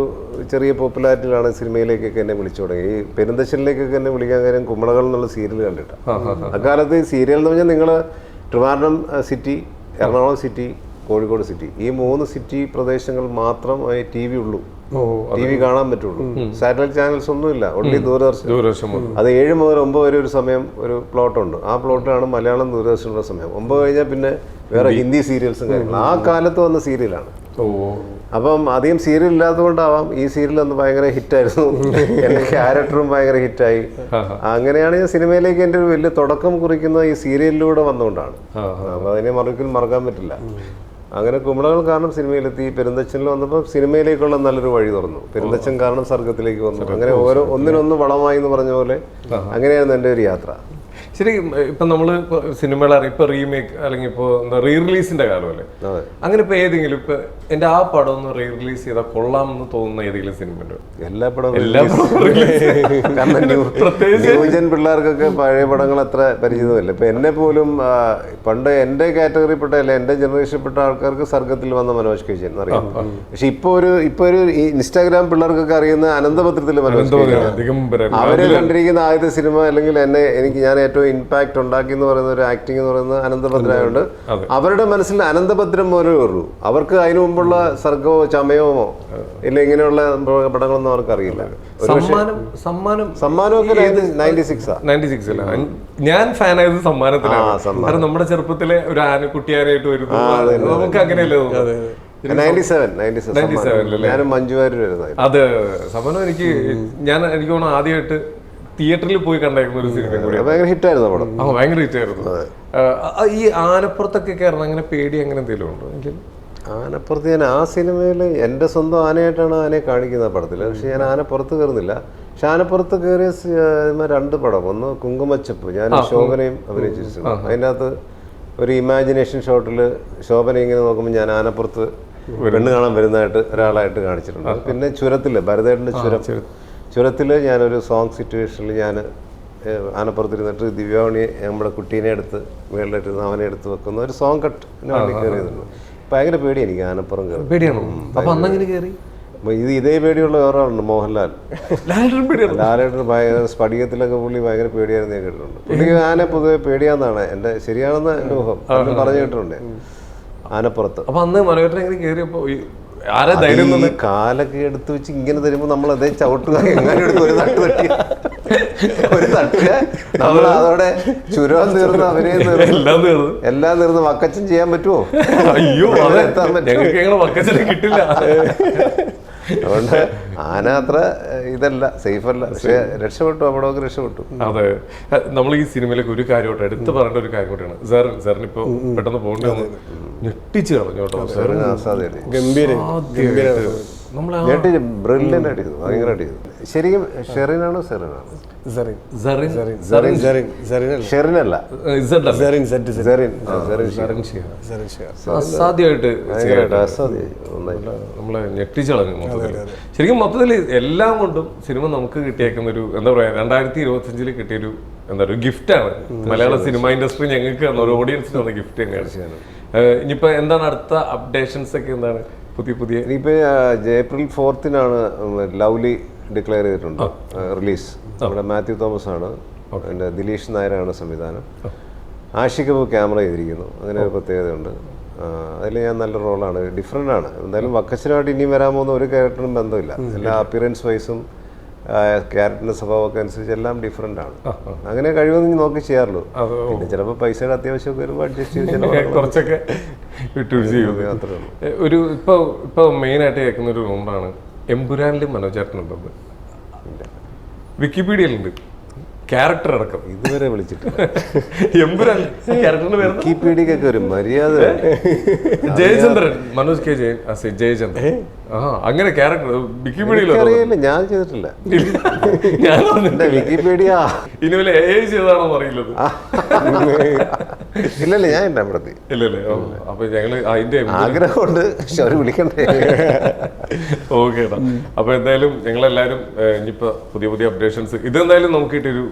ചെറിയ പോപ്പുലാരിറ്റിയിലാണ് സിനിമയിലേക്കൊക്കെ എന്നെ വിളിച്ചു തുടങ്ങി. ഈ പെരുന്തശ്ശേരിയിലേക്കൊക്കെ എന്നെ വിളിക്കാൻ കാര്യം കുമിളകൾ എന്നുള്ള സീരിയൽ കണ്ടിട്ടാണ്. അക്കാലത്ത് ഈ സീരിയൽ എന്ന് പറഞ്ഞാൽ നിങ്ങൾ Trivandrum city, Ernakulam city, Kozhikode city, ഈ 3 സിറ്റി പ്രദേശങ്ങൾ മാത്രം TV ഉള്ളൂ. TV കാണാൻ പറ്റുള്ളൂ. സാറ്റലൈറ്റ് ചാനൽസ് ഒന്നുമില്ല, ഒൺലി ദൂരദർശൻ. അത് 7 മുതൽ 9 വരെ ഒരു സമയം ഒരു പ്ലോട്ടുണ്ട്. ആ പ്ലോട്ടിലാണ് മലയാളം ദൂരദർശനുള്ള സമയം. 9 കഴിഞ്ഞാൽ പിന്നെ വേറെ ഹിന്ദി സീരിയൽസും കാര്യങ്ങളും. ആ കാലത്ത് വന്ന സീരിയലാണ്. അപ്പം അധികം സീരിയൽ ഇല്ലാത്തതുകൊണ്ടാവാം ഈ സീരിയൽ ഒന്ന് ഭയങ്കര ഹിറ്റായിരുന്നു. എൻ്റെ ക്യാരക്ടറും ഭയങ്കര ഹിറ്റായി. അങ്ങനെയാണ് ഞാൻ സിനിമയിലേക്ക് എൻ്റെ ഒരു വലിയ തുടക്കം കുറിക്കുന്നത് ഈ സീരിയലിലൂടെ വന്നുകൊണ്ടാണ്. അപ്പം അതിനെ മറക്കാൻ പറ്റില്ല. അങ്ങനെ കുമിളകൾ കാരണം സിനിമയിലെത്തി. പെരുന്തച്ഛനിൽ വന്നപ്പോൾ സിനിമയിലേക്കുള്ള നല്ലൊരു വഴി തുറന്നു. പെരുന്തച്ഛൻ കാരണം സർഗത്തിലേക്ക് വന്നു. അങ്ങനെ ഒന്നിനൊന്ന് വളമായി എന്ന് പറഞ്ഞ പോലെ അങ്ങനെയായിരുന്നു എൻ്റെ ഒരു യാത്ര. ശരി, ഇപ്പൊ നമ്മള് സിനിമകൾ ഇപ്പൊ റീമേക്ക് അല്ലെങ്കിൽ ഇപ്പൊ എന്താ റീ റിലീസിന്റെ കാലമല്ലേ, അങ്ങനെ ഇപ്പൊ ഏതെങ്കിലും ഇപ്പൊ എന്റെ ആ പടം ഒന്ന് റീ റിലീസ് ചെയ്താൽ കൊള്ളാമെന്ന് തോന്നുന്ന ഏതെങ്കിലും സിനിമ ഉണ്ടോ? എല്ലാ പടവും ന്യൂജൻ പിള്ളേർക്കൊക്കെ പഴയ പടങ്ങൾ അത്ര പരിചിതമല്ല. ഇപ്പൊ എന്നെ പോലും പണ്ട് എന്റെ കാറ്റഗറിപ്പെട്ട അല്ലെ എന്റെ ജനറേഷനിൽപ്പെട്ട ആൾക്കാർക്ക് സർഗത്തിൽ വന്ന മനോജ് കെ ജയൻ അറിയാം. പക്ഷെ ഇപ്പൊ ഒരു ഇൻസ്റ്റാഗ്രാം പിള്ളേർക്കൊക്കെ അറിയുന്ന അനന്തപത്രത്തിലെ മനോജ് കെ ജയൻ, അവര് കണ്ടിരിക്കുന്ന ആദ്യത്തെ സിനിമ അല്ലെങ്കിൽ ഞാൻ ഏറ്റവും ഇമ്പാക്ട് ഉണ്ടാക്കി എന്ന് പറയുന്ന ഒരു ആക്ടിങ് എന്ന് പറയുന്നത് അനന്തഭദ്രമായോണ്ട് അവരുടെ മനസ്സിൽ അനന്തഭദ്രം പോലെ കയറൂ. അവർക്ക് അതിനു മുമ്പുള്ള സർഗമോ ചമയമോ ഇല്ല ഇങ്ങനെയുള്ള പടങ്ങളൊന്നും അവർക്ക് അറിയില്ല. സമ്മാനമൊക്കെ 96 ഞാൻ ഫാൻ ആയത് സമ്മാനത്തിലാണ്. കാരണം നമ്മുടെ ചെറുപ്പത്തിലെ ഒരു ആനക്കുട്ടിയാനായിട്ട് വരുന്നു, നമുക്ക് അങ്ങനെയല്ലേ 97 ഞാനും മഞ്ജു വാര്യർ വരുന്നത്. അതെ, സമ്മാനം എനിക്ക് തോന്നുന്നു ആദ്യമായിട്ട് തിയേറ്ററിൽ പോയി കണ്ടായിരുന്ന ഒരു സിനിമ കൂടി. ഭയങ്കര ഹിറ്റായിരുന്നു പടം. ഭയങ്കര ഹിറ്റായിരുന്നു. ഈ ആനപ്പുറത്തൊക്കെ കയറുന്ന അങ്ങനെ പേടി അങ്ങനെ എന്തെങ്കിലും ഉണ്ടോ? ആനപ്പുറത്ത് ഞാൻ ആ സിനിമയിൽ എൻ്റെ സ്വന്തം ആനയായിട്ടാണ് ആനയെ കാണിക്കുന്ന പടത്തിൽ. പക്ഷെ ഞാൻ ആനപ്പുറത്ത് കയറുന്നില്ല. പക്ഷെ ആനപ്പുറത്ത് കയറിയ 2 പടം, ഒന്ന് കുങ്കുമച്ചപ്പ്, ഞാൻ ശോഭനയും അഭിനയിച്ചിട്ടുണ്ട്. അതിൻ്റെ അകത്ത് ഒരു ഇമാജിനേഷൻ ഷോട്ടിൽ ശോഭന ഇങ്ങനെ നോക്കുമ്പോൾ ഞാൻ ആനപ്പുറത്ത് പെണ്ണ് കാണാൻ വരുന്നതായിട്ട് ഒരാളായിട്ട് കാണിച്ചിട്ടുണ്ട്. പിന്നെ ചുരത്തിൽ ഭരതേട്ടൻ്റെ ചുരത്തിൽ ഞാനൊരു സോങ് സിറ്റുവേഷനിൽ ഞാൻ ആനപ്പുറത്തിരുന്നിട്ട് ദിവ്യാവണിയെ നമ്മുടെ കുട്ടീനെ എടുത്ത് മേളിലിട്ട് അവനെ എടുത്ത് വെക്കുന്ന ഒരു സോങ് കട്ട് വേണ്ടി കയറിയതുണ്ട്. ഭയങ്കര പേടി എനിക്ക് ആനപ്പുറം കയറി. പേടിയാണോ? അപ്പൊ അന്നങ്ങനെ കയറി ഇതേ പേടിയുള്ള വേറെ ആളുണ്ട്, മോഹൻലാൽ. ലാലേട്ടന് ഭയങ്കര സ്ഫടികത്തിലൊക്കെ പുള്ളി ഭയങ്കര പേടിയായിരുന്നു ഞാൻ കേട്ടിട്ടുണ്ട്. പുള്ളി ആന പൊതുവെ പേടിയാന്നാണ് എൻ്റെ ശരിയാണെന്ന് എൻ്റെ ഊഹം പറഞ്ഞു കേട്ടിട്ടുണ്ട് ആനപ്പുറത്ത്. അപ്പൊ അന്ന് മനോഹരൻ എങ്ങനെ കയറിയപ്പോ ഈ കാലൊക്കെ എടുത്ത് വെച്ച് ഇങ്ങനെ തരുമ്പോ നമ്മൾ അതേ ചവിട്ടുക, എങ്ങനെ എടുത്ത് ഒരു തട്ട് തട്ടിയ നമ്മൾ അതോടെ ചുരം തീർന്ന് അഭിനയം എല്ലാം തീർന്ന് വക്കച്ചൻ ചെയ്യാൻ പറ്റുമോ? അയ്യോ, വക്കച്ചനെ കിട്ടില്ല. അതുകൊണ്ട് ആന അത്ര ഇതല്ല, സേഫ് അല്ല. പക്ഷെ രക്ഷപ്പെട്ടു, അവിടെയൊക്കെ രക്ഷപ്പെട്ടു. അതെ, നമ്മൾ ഈ സിനിമയിലേക്ക് ഒരു കാര്യമായിട്ട് എടുത്തു പറയേണ്ട ഒരു കാര്യം കൂട്ടിയാണ്. സാറിന് ഇപ്പൊ പെട്ടെന്ന് പോകേണ്ടി വന്നു, ഞെട്ടിച്ച് കളഞ്ഞു കേട്ടോ. ബ്രില്യൻ്റ് അടിച്ചു, ഭയങ്കര അടിച്ചു. ശരിക്കും ഷെറിനാണോ സെറിനാണോ? ഷെറിനല്ല, അസാധ്യമായിട്ട് നമ്മളെ ഞെട്ടിച്ചളഞ്ഞു മൊത്തത്തിൽ. ശരിക്കും മൊത്തത്തിൽ എല്ലാം കൊണ്ടും സിനിമ നമുക്ക് കിട്ടിയേക്കുന്ന ഒരു എന്താ പറയാ 2025 കിട്ടിയൊരു ഒരു ഗിഫ്റ്റാണ്. മലയാള സിനിമ ഇൻഡസ്ട്രി ഞങ്ങൾക്ക് തന്ന ഒരു ഓഡിയൻസിന് തന്ന ഗിഫ്റ്റ് തന്നെയാണ്. ഇനിയിപ്പോ എന്താണ് അടുത്ത അപ്ഡേഷൻസ് ഒക്കെ? എന്താണ് പുതിയ ഇനിയിപ്പോ April 4th ലവ്ലി ഡിക്ലെയർ ചെയ്തിട്ടുണ്ട് റിലീസ്. നമ്മുടെ മാത്യു തോമസ് ആണ്, എൻ്റെ ദിലീഷ് നായരാണ് സംവിധാനം. ആഷിഖ് ക്യാമറ ചെയ്തിരിക്കുന്നു. അങ്ങനെ ഒരു പ്രത്യേകതയുണ്ട്. അതിൽ ഞാൻ നല്ല റോളാണ്, ഡിഫറെൻ്റ് ആണ്. എന്തായാലും വക്കച്ചനായിട്ട് ഇനിയും വരാൻ പോകുന്ന ഒരു ക്യാരക്ടറും ബന്ധമില്ല. എല്ലാ അപ്പിയറൻസ് വൈസും ക്യാരക്ടറിൻ്റെ സ്വഭാവമൊക്കെ അനുസരിച്ച് എല്ലാം ഡിഫറെൻ്റ് ആണ്. അങ്ങനെ കഴിവൊന്നും നോക്കി ചെയ്യാറുള്ളൂ. പിന്നെ ചിലപ്പോൾ പൈസയുടെ അത്യാവശ്യമൊക്കെ വരുമ്പോൾ അഡ്ജസ്റ്റ് ചെയ്ത് കുറച്ചൊക്കെ വിട്ടുവീഴ്ച ചെയ്യും. അത്രേ ഉള്ളൂ. ഒരു ഇപ്പൊ മെയിനായിട്ട് കേൾക്കുന്ന ഒരു റൂമാണ് എമ്പുരാനിലും മനോജേട്ടനുണ്ടെന്ന് വിക്കിപീഡിയയിലുണ്ട്, ക്യാരക്ടർ അടക്കം. ഇതുവരെ വിളിച്ചിട്ട് എമ്പുരാൻ ക്യാരക്ടറിന്റെ പേര് വിക്കിപീഡിയക്കൊക്കെ ഒരു മര്യാദ. ജയചന്ദ്രൻ, മനോജ് കെ ജയൻ, ജയചന്ദ്രൻ. അങ്ങനെ ക്യാരക്ടർ വിക്കിപീഡിയയിൽ അറിയില്ല, ഞാൻ ചെയ്തിട്ടില്ല. വിക്കിപീഡിയ ഇനി വല്ല AI ചെയ്താണോ അറിയില്ലത്. ഇല്ലല്ലേ, ഞാൻ ഉണ്ടാകുമ്പഴത്തേ ഇല്ലല്ലേ. അപ്പൊ ഞങ്ങള് അതിന്റെ ആഗ്രഹമുണ്ട്, പക്ഷെ അവര് വിളിക്കണ്ടേ. ഓക്കെ. അപ്പൊ എന്തായാലും ഞങ്ങളെല്ലാരും ഇനിയിപ്പോ പുതിയ അപ്ഡേഷൻസ് ഇതെന്തായാലും നോക്കിയിട്ടൊരു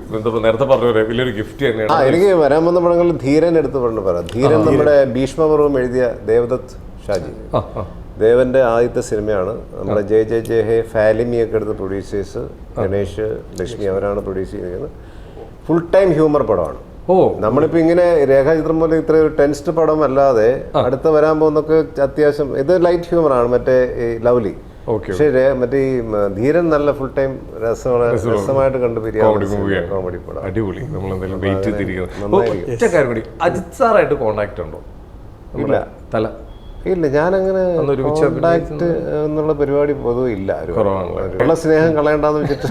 നേരത്തെ പറഞ്ഞ പോലെ വലിയൊരു ഗിഫ്റ്റ് തന്നെയാണ്. എനിക്ക് വരാൻ വന്ന പടങ്ങളിൽ ധീരൻ എടുത്ത് പറയാം. ധീരൻ നമ്മുടെ ഭീഷ്മപർവം എഴുതിയ ദേവദത്ത് ഷാജി, ദേവന്റെ ആദ്യത്തെ സിനിമയാണ്. നമ്മുടെ ജെ ഹേ ഫാലിമിയൊക്കെ എടുത്ത് പ്രൊഡ്യൂസേഴ്സ് ഗണേഷ്, ലക്ഷ്മി അവരാണ് പ്രൊഡ്യൂസ് ചെയ്തിരിക്കുന്നത്. ഫുൾ ടൈം ഹ്യൂമർ പടമാണ്. നമ്മളിപ്പോ ഇങ്ങനെ രേഖാചിത്രം പോലെ ഇത്ര ഒരു ടെൻസ്ഡ് പടം അല്ലാതെ അടുത്ത വരാൻ പോകുന്നൊക്കെ അത്യാവശ്യം ഇത് ലൈറ്റ് ഹ്യൂമറാണ്. മറ്റേ ലവ്ലി. പക്ഷേ മറ്റേ ഈ ധീരൻ നല്ല ഫുൾ ടൈം രസമായിട്ട് കോമഡി പടം. അടിപൊളി. നമ്മൾ എന്തായാലും വെയിറ്റ് ചെയ്തിരിക്കുന്നത്. അജിത് സാറായിട്ട് കോണ്ടാക്ട് ഉണ്ടോ? ഇല്ല, തല ഇല്ല. ഞാനങ്ങനെ കോണ്ടാക്ട് എന്നുള്ള പരിപാടി പൊതുവെ ഇല്ല. ഉള്ള സ്നേഹം കളയണ്ടെന്ന് വെച്ചിട്ട്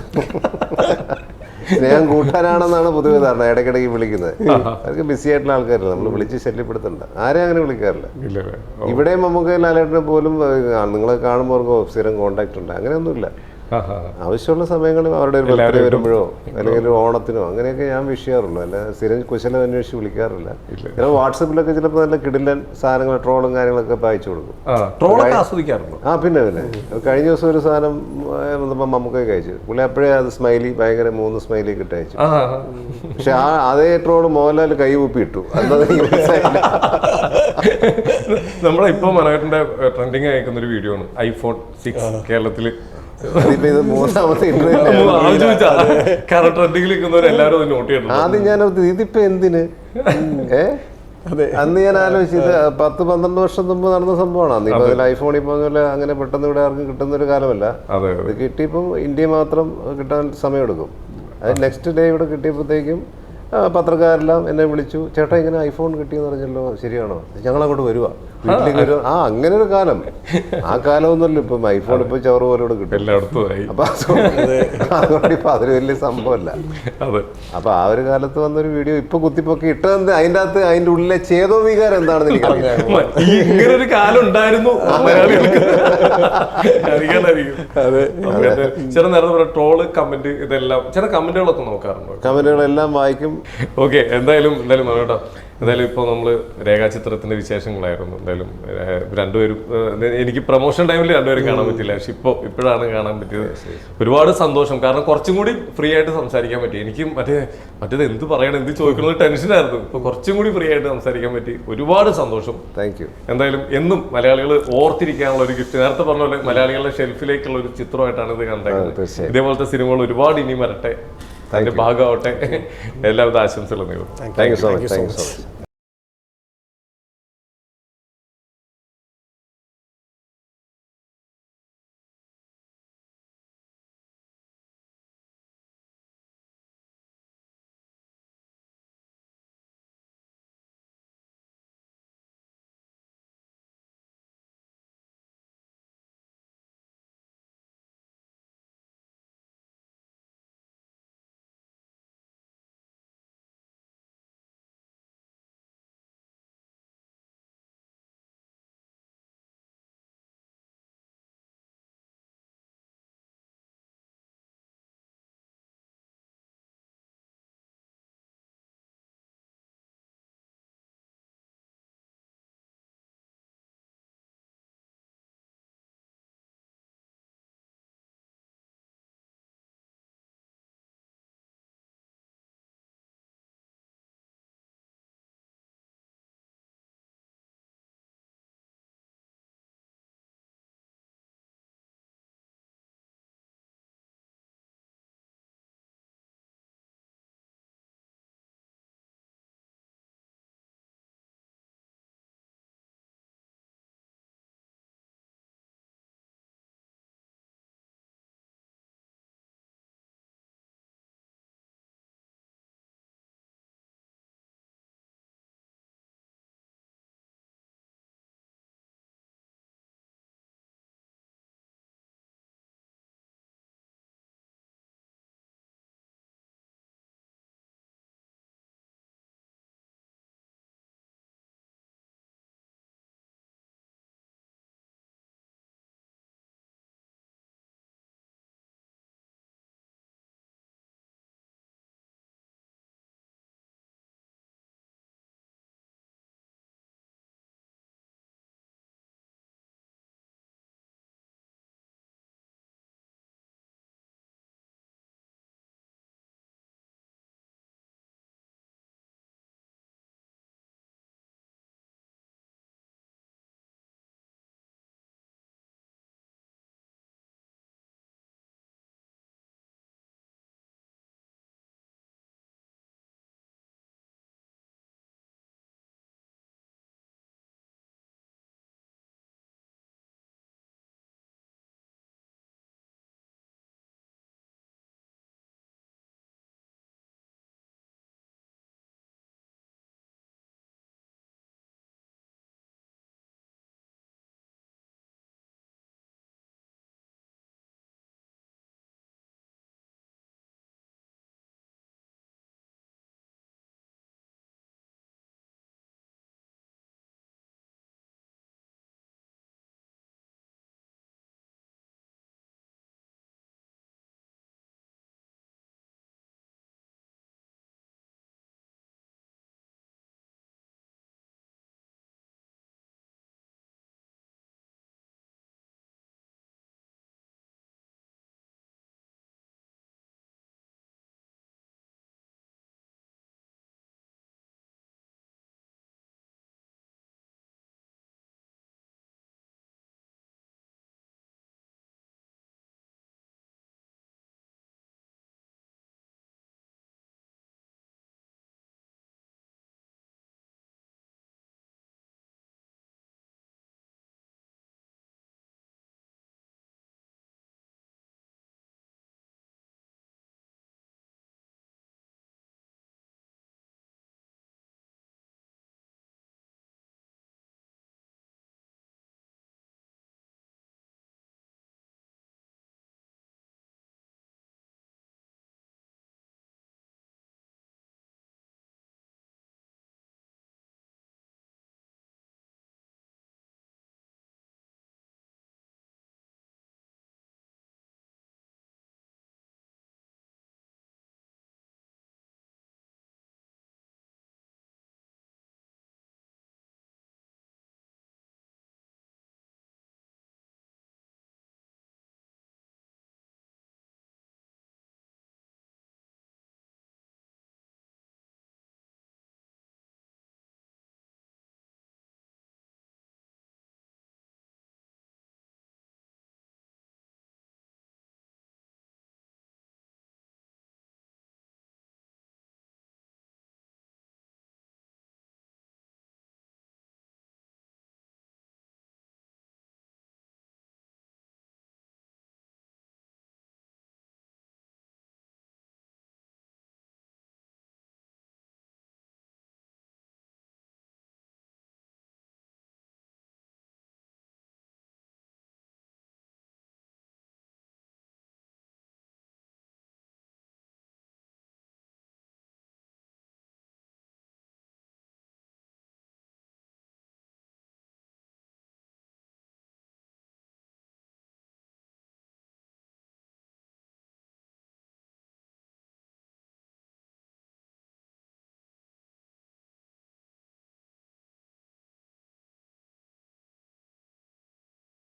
സ്നേഹം കൂട്ടാനാണെന്നാണ് പൊതുവെ ധാരണ. ഇടയ്ക്കിടയ്ക്ക് വിളിക്കുന്നത് അവർക്ക് ബിസി ആയിട്ടുള്ള ആൾക്കാരല്ല, നമ്മൾ വിളിച്ച് ശല്യപ്പെടുത്തണ്ട. ആരെയും അങ്ങനെ വിളിക്കാറില്ല. ഇവിടെയും നമുക്ക് ലാലേട്ടനെ പോലും നിങ്ങളെ കാണുമ്പോൾ അവർക്ക് സ്ഥിരം കോണ്ടാക്ട് ഉണ്ട്, അങ്ങനെയൊന്നുമില്ല. ആവശ്യമുള്ള സമയങ്ങളിൽ അവരുടെ ഒരു ബർത്ത്ഡേ വരുമ്പോഴോ അല്ലെങ്കിൽ ഒരു ഓണത്തിനോ അങ്ങനെയൊക്കെ ഞാൻ വിഷ് ചെയ്യാറുള്ളൂ. അല്ല സ്ഥിരം കുശലം അന്വേഷിച്ച് വിളിക്കാറില്ല. ഞാൻ വാട്സപ്പിലൊക്കെ ചിലപ്പോൾ നല്ല കിടിലൻ സാധനങ്ങൾ ട്രോളും കാര്യങ്ങളൊക്കെ അയച്ചു കൊടുക്കും. പിന്നെ കഴിഞ്ഞ ദിവസം ഒരു സാധനം മമ്മൂക്കൊക്കെ അയച്ചു. പുള്ളി അപ്പോഴേ അത് സ്മൈലി ഭയങ്കര 3 സ്മൈലി കിട്ടി അയച്ചു. പക്ഷെ അതേ ട്രോള് മോഹൻലാൽ കൈ കൂപ്പി ഇട്ടു. നമ്മളെ ഇപ്പൊ മനോഹരന്റെ ട്രെൻഡിങ് അയക്കുന്ന ഒരു വീഡിയോ ആണ് iPhone 6 കേരളത്തില്. ഇത് 3ാമത്തെ ആദ്യം ഞാൻ ഇതിപ്പോ എന്തിന് അന്ന് ഞാൻ ആലോചിച്ചു. ഇത് 10-12 വർഷം മുമ്പ് നടന്ന സംഭവമാണ്. അന്ന് ഇപ്പൊ ഐഫോൺ ഇപ്പൊ അങ്ങനെ പെട്ടെന്ന് ഇവിടെ ആർക്കും കിട്ടുന്ന ഒരു കാലമല്ല. ഇത് കിട്ടിയപ്പം ഇന്ത്യ മാത്രം കിട്ടാൻ സമയമെടുക്കും. അത് നെക്സ്റ്റ് ഡേ ഇവിടെ കിട്ടിയപ്പോഴത്തേക്കും പത്രക്കാരെല്ലാം എന്നെ വിളിച്ചു, ചേട്ടാ ഇങ്ങനെ ഐഫോൺ കിട്ടിയെന്ന് പറഞ്ഞല്ലോ, ശരിയാണോ, ഞങ്ങളങ്ങോട്ട് വരുവാ, വീട്ടിലേക്ക് വരുവാ. അങ്ങനെ ഒരു കാലം. ആ കാലമൊന്നുമല്ല ഇപ്പം. ഐഫോൺ ഇപ്പൊ ചവറ് പോലെ ഇവിടെ കിട്ടും എല്ലായിടത്തും. അപ്പൊ അതുകൊണ്ട് ഇപ്പൊ അതൊരു വലിയ സംഭവമല്ല. അപ്പൊ ആ ഒരു കാലത്ത് വന്നൊരു വീഡിയോ ഇപ്പൊ കുത്തിപ്പൊക്കി ഇട്ടത് അതിന്റെ അകത്ത് അതിന്റെ ഉള്ളിലെ ചേതോ വികാരം എന്താണെന്ന് എനിക്കറിയാം. ഇങ്ങനൊരു കാലം ഉണ്ടായിരുന്നു. ചില നേരത്തെ ട്രോള് കമന്റ് ഇതെല്ലാം ചില കമന്റുകളൊക്കെ നോക്കാറുണ്ടോ? കമന്റുകളെല്ലാം വായിക്കും. ഓക്കെ, എന്തായാലും കേട്ടോ. എന്തായാലും ഇപ്പോൾ നമ്മൾ രേഖാചിത്രത്തിന്റെ വിശേഷങ്ങളായിരുന്നു. എന്തായാലും രണ്ടുപേരും എനിക്ക് പ്രൊമോഷൻ ടൈമിൽ രണ്ടുപേരും കാണാൻ പറ്റില്ല. പക്ഷെ ഇപ്പോഴാണ് കാണാൻ പറ്റിയത്. ഒരുപാട് സന്തോഷം. കാരണം കുറച്ചും കൂടി ഫ്രീ ആയിട്ട് സംസാരിക്കാൻ പറ്റി. എനിക്ക് മറ്റേത് എന്ത് പറയണം, എന്ത് ചോദിക്കണമെന്ന് ടെൻഷനായിരുന്നു. ഇപ്പൊ കുറച്ചും കൂടി ഫ്രീ ആയിട്ട് സംസാരിക്കാൻ പറ്റി. ഒരുപാട് സന്തോഷം. Thank you. എന്തായാലും എന്നും മലയാളികൾ ഓർത്തിരിക്കാനുള്ള ഒരു ഗിഫ്റ്റ്. നേരത്തെ പറഞ്ഞ പോലെ മലയാളികളുടെ ഷെൽഫിലേക്കുള്ള ഒരു ചിത്രമായിട്ടാണ് ഇത് കണ്ടത്. ഇതേപോലത്തെ സിനിമകൾ ഒരുപാട് ഇനി വരട്ടെ, അതിന്റെ ഭാഗമാവട്ടെ. എല്ലാവിധ ആശംസകളും നേരുന്നു. Thank you so much.